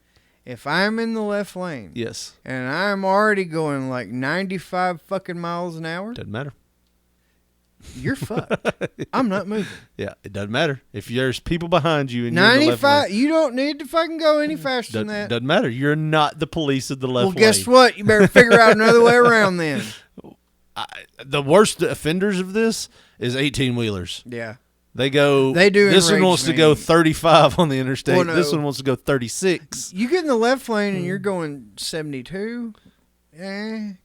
If I'm in the left lane, Yes. and I'm already going like 95 fucking miles an hour, Doesn't matter. you're fucked. I'm not moving. Yeah, it doesn't matter. If there's people behind you and you're in the left 95. lane, You don't need to fucking go any faster than that. doesn't matter. You're not the police of the left Well, lane. guess what? You better figure out another way around then. The worst offenders of this is 18-wheelers. Yeah. They go. They do This one enrage wants to me. go 35 on the interstate. Well, no. This one wants to go 36. You get in the left lane and you're going 72.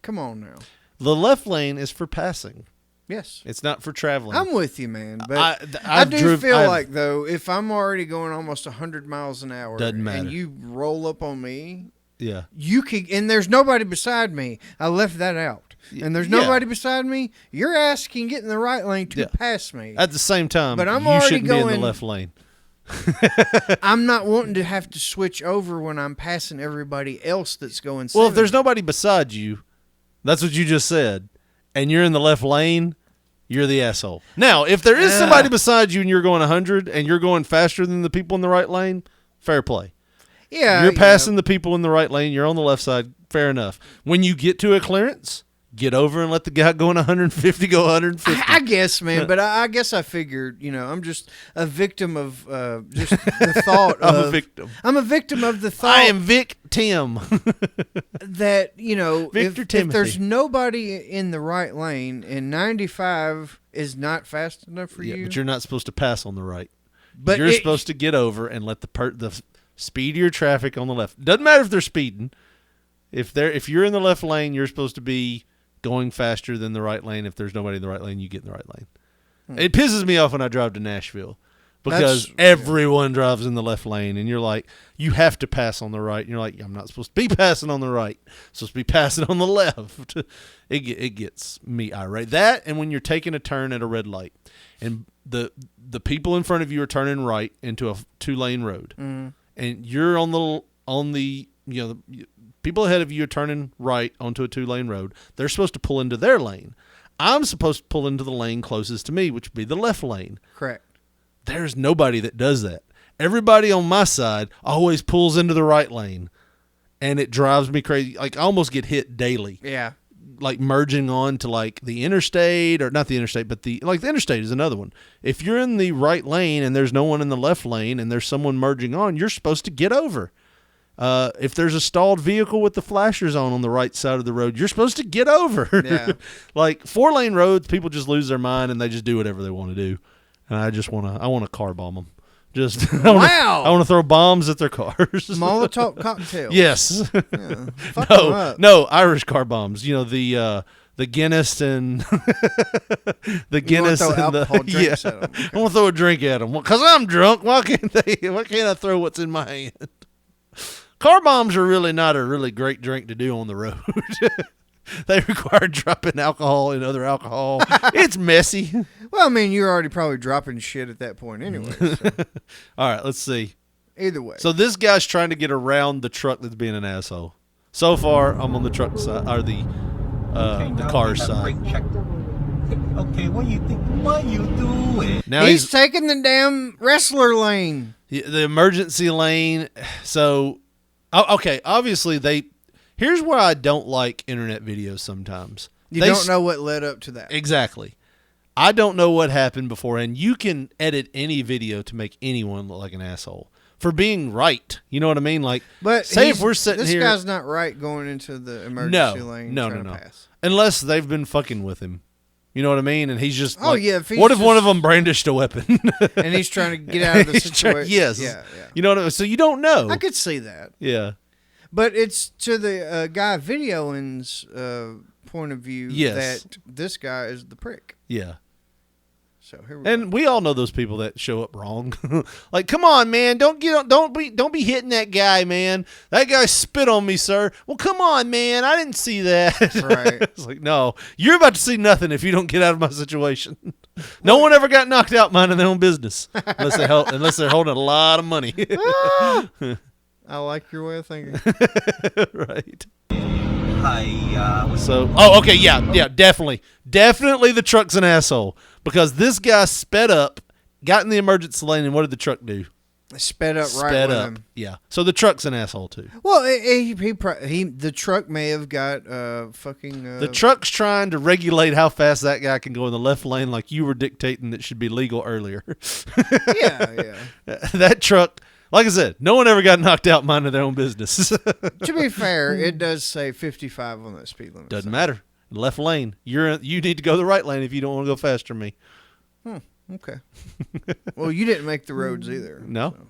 Come on now. The left lane is for passing. Yes. It's not for traveling. I'm with you, man. But I've I do driv- feel I've- like, though, if I'm already going almost 100 miles an hour Doesn't matter. and you roll up on me, Yeah. you could, and there's nobody beside me. I left that out. And there's Yeah. nobody beside me. Your ass can get in the right lane to Yeah. pass me. At the same time, But I'm you already shouldn't be in the going- left lane. I'm not wanting to have to switch over when I'm passing everybody else that's going 70. Well, if there's nobody beside you, that's what you just said, and you're in the left lane, you're the asshole. Now, if there is somebody beside you and you're going 100 and you're going faster than the people in the right lane, fair play. Yeah, You're you passing the people in the right lane, you're on the left side, fair enough. When you get to a clearance, get over and let the guy going 150 go 150. I guess, man, but I guess I figured, I'm just a victim of just the thought I'm of... a victim. I'm a victim of the thought... I am Vic Tim. that, Victor if Timothy. there's nobody in the right lane and 95 is not fast enough for you... But you're not supposed to pass on the right. But you're it- supposed to get over and let the speedier traffic on the left. Doesn't matter if they're speeding. If you're in the left lane, you're supposed to be going faster than the right lane. If there's nobody in the right lane, you get in the right lane. It pisses me off when I drive to Nashville because everyone drives in the left lane, and you're like, you have to pass on the right. And you're like, I'm not supposed to be passing on the right. I'm supposed to be passing on the left. It gets me irate. That, and when you're taking a turn at a red light, and the people in front of you are turning right into a 2-lane road, and you're on the people ahead of you are turning right onto a 2-lane road. They're supposed to pull into their lane. I'm supposed to pull into the lane closest to me, which would be the left lane. Correct. There's nobody that does that. Everybody on my side always pulls into the right lane, and it drives me crazy. Like, I almost get hit daily. Yeah. Like merging on to like the interstate, or not the interstate, but the interstate is another one. If you're in the right lane and there's no one in the left lane and there's someone merging on, you're supposed to get over. If there's a stalled vehicle with the flashers on the right side of the road, you're supposed to get over. Yeah. Like 4-lane roads, people just lose their mind and they just do whatever they want to do. And I want to car bomb them. Just I want to throw bombs at their cars. Molotov cocktails. Yes. Yeah. Fuck 'em up. No, Irish car bombs. You know, the Guinness and the Guinness and alcohol the drinks at 'em. I want to throw a drink at them because I'm drunk. Why can't I throw what's in my hand? Car bombs are really not a really great drink to do on the road. They require dropping alcohol and other alcohol. It's messy. Well, I mean, you're already probably dropping shit at that point anyway. So. All right, let's see. Either way. So this guy's trying to get around the truck that's being an asshole. So far, I'm on the truck side, or the car side. Okay, what you doing? Now he's taking the damn wrestler lane. The emergency lane. So, okay, obviously here's where I don't like internet videos sometimes. You don't know what led up to that. Exactly. I don't know what happened beforehand. You can edit any video to make anyone look like an asshole for being right. You know what I mean? Like, but say if we're sitting this here. This guy's not right going into the emergency lane. No. Pass. Unless they've been fucking with him. You know what I mean? And he's just what if one of them brandished a weapon? And he's trying to get out of the situation. Yes. Yeah. You know what I mean? So you don't know. I could see that. Yeah. But it's to the guy videoing's point of view that this guy is the prick. Yeah. So here we all know those people that show up wrong. Like, come on, man, don't be hitting that guy, man. That guy spit on me, sir. Well, come on, man, I didn't see that. Right. It's like, no, you're about to see nothing if you don't get out of my situation. No one ever got knocked out minding their own business unless they're holding a lot of money. I like your way of thinking. Right. Okay, yeah, definitely the truck's an asshole because this guy sped up, got in the emergency lane, and what did the truck do? Sped up right with him. Yeah, so the truck's an asshole too. Well, the truck may have got fucking. The truck's trying to regulate how fast that guy can go in the left lane, like you were dictating that should be legal earlier. Yeah. That truck. Like I said, no one ever got knocked out minding their own business. To be fair, it does say 55 on that speed limit. Doesn't matter. Left lane. You need to go the right lane if you don't want to go faster than me. Okay. Well, you didn't make the roads either. No. So.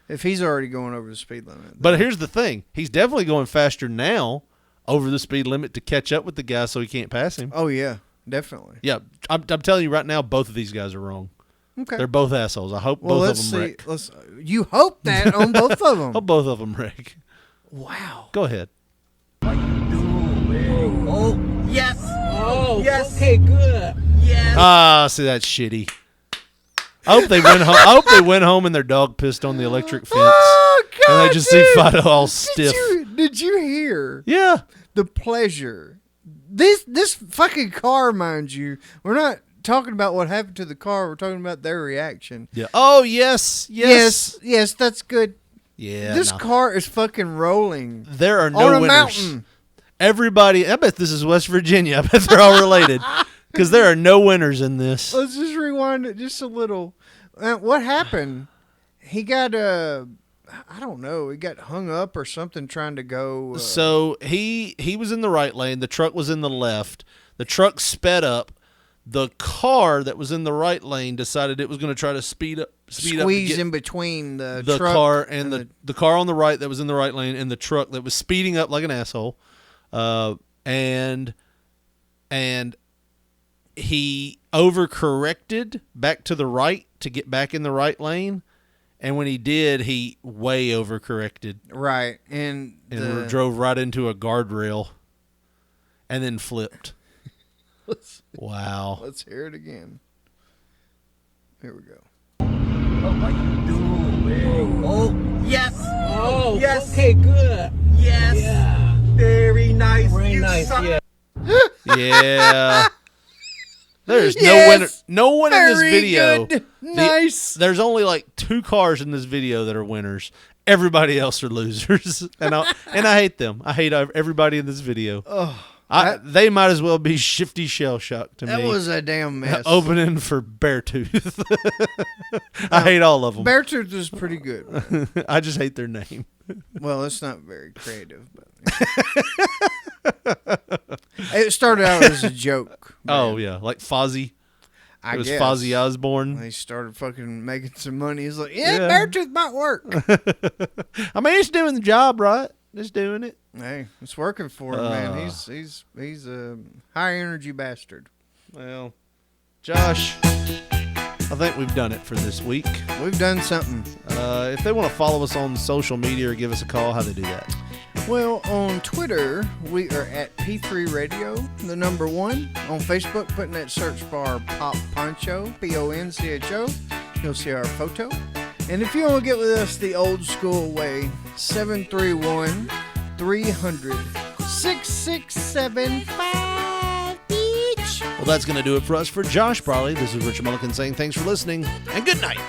If he's already going over the speed limit. But here's the thing. He's definitely going faster now over the speed limit to catch up with the guy so he can't pass him. Oh, yeah. Definitely. Yeah. I'm telling you right now, both of these guys are wrong. Okay. They're both assholes. I hope both of them wreck. You hope that on both of them. Hope both of them wreck. Wow. Go ahead. Oh, yes. Oh, yes. Okay, good. Yes. See, that's shitty. I hope they went home. I hope they went home and their dog pissed on the electric fence. Oh, God, and they just see Fido all stiff. Did you hear? Yeah. The pleasure. This fucking car, mind you, we're not talking about what happened to the car. We're talking about their reaction. Yeah. Oh, yes. Yes, that's good. Yeah. This car is fucking rolling. There are no on a winners. Mountain. Everybody, I bet this is West Virginia. I bet they're all related because there are no winners in this. Let's just rewind it just a little. What happened? He got I don't know. He got hung up or something trying to go. So he was in the right lane. The truck was in the left. The truck sped up. The car that was in the right lane decided it was going to try to squeeze in between the truck car and the car on the right that was in the right lane and the truck that was speeding up like an asshole. And he overcorrected back to the right to get back in the right lane. And when he did, he way overcorrected. Right. And drove right into a guardrail and then flipped. Wow. Let's hear it again. Here we go. What are you doing? Oh, yes. Oh, yes. Okay, good. Yes. Yeah. Very nice. Very nice, yeah. Yeah. There's no winner. No one in this video. Good. Nice. There's only like 2 cars in this video that are winners. Everybody else are losers, and I hate them. I hate everybody in this video. Oh, they might as well be Shifty Shell Shock to me. That was a damn mess. Opening for Beartooth. I hate all of them. Beartooth is pretty good. I just hate their name. Well, it's not very creative, but it started out as a joke. Oh yeah, like Fozzie. I It was guess. Fozzie Osbourne. He started fucking making some money. He's like, yeah, Beartooth might work. I mean, he's doing the job, right? Just doing it. Hey, it's working for him, man. He's a high energy bastard. Well, Josh, I think we've done it for this week. We've done something. If they want to follow us on social media or give us a call, how do they do that? Well, on Twitter, we are at P3 Radio, the number 1. On Facebook, put in that search bar Pop Poncho, Poncho. You'll see our photo. And if you want to get with us the old school way, 731-300-6675 each. Well, that's going to do it for us. For Josh Brawley, this is Richard Mulligan saying thanks for listening and good night.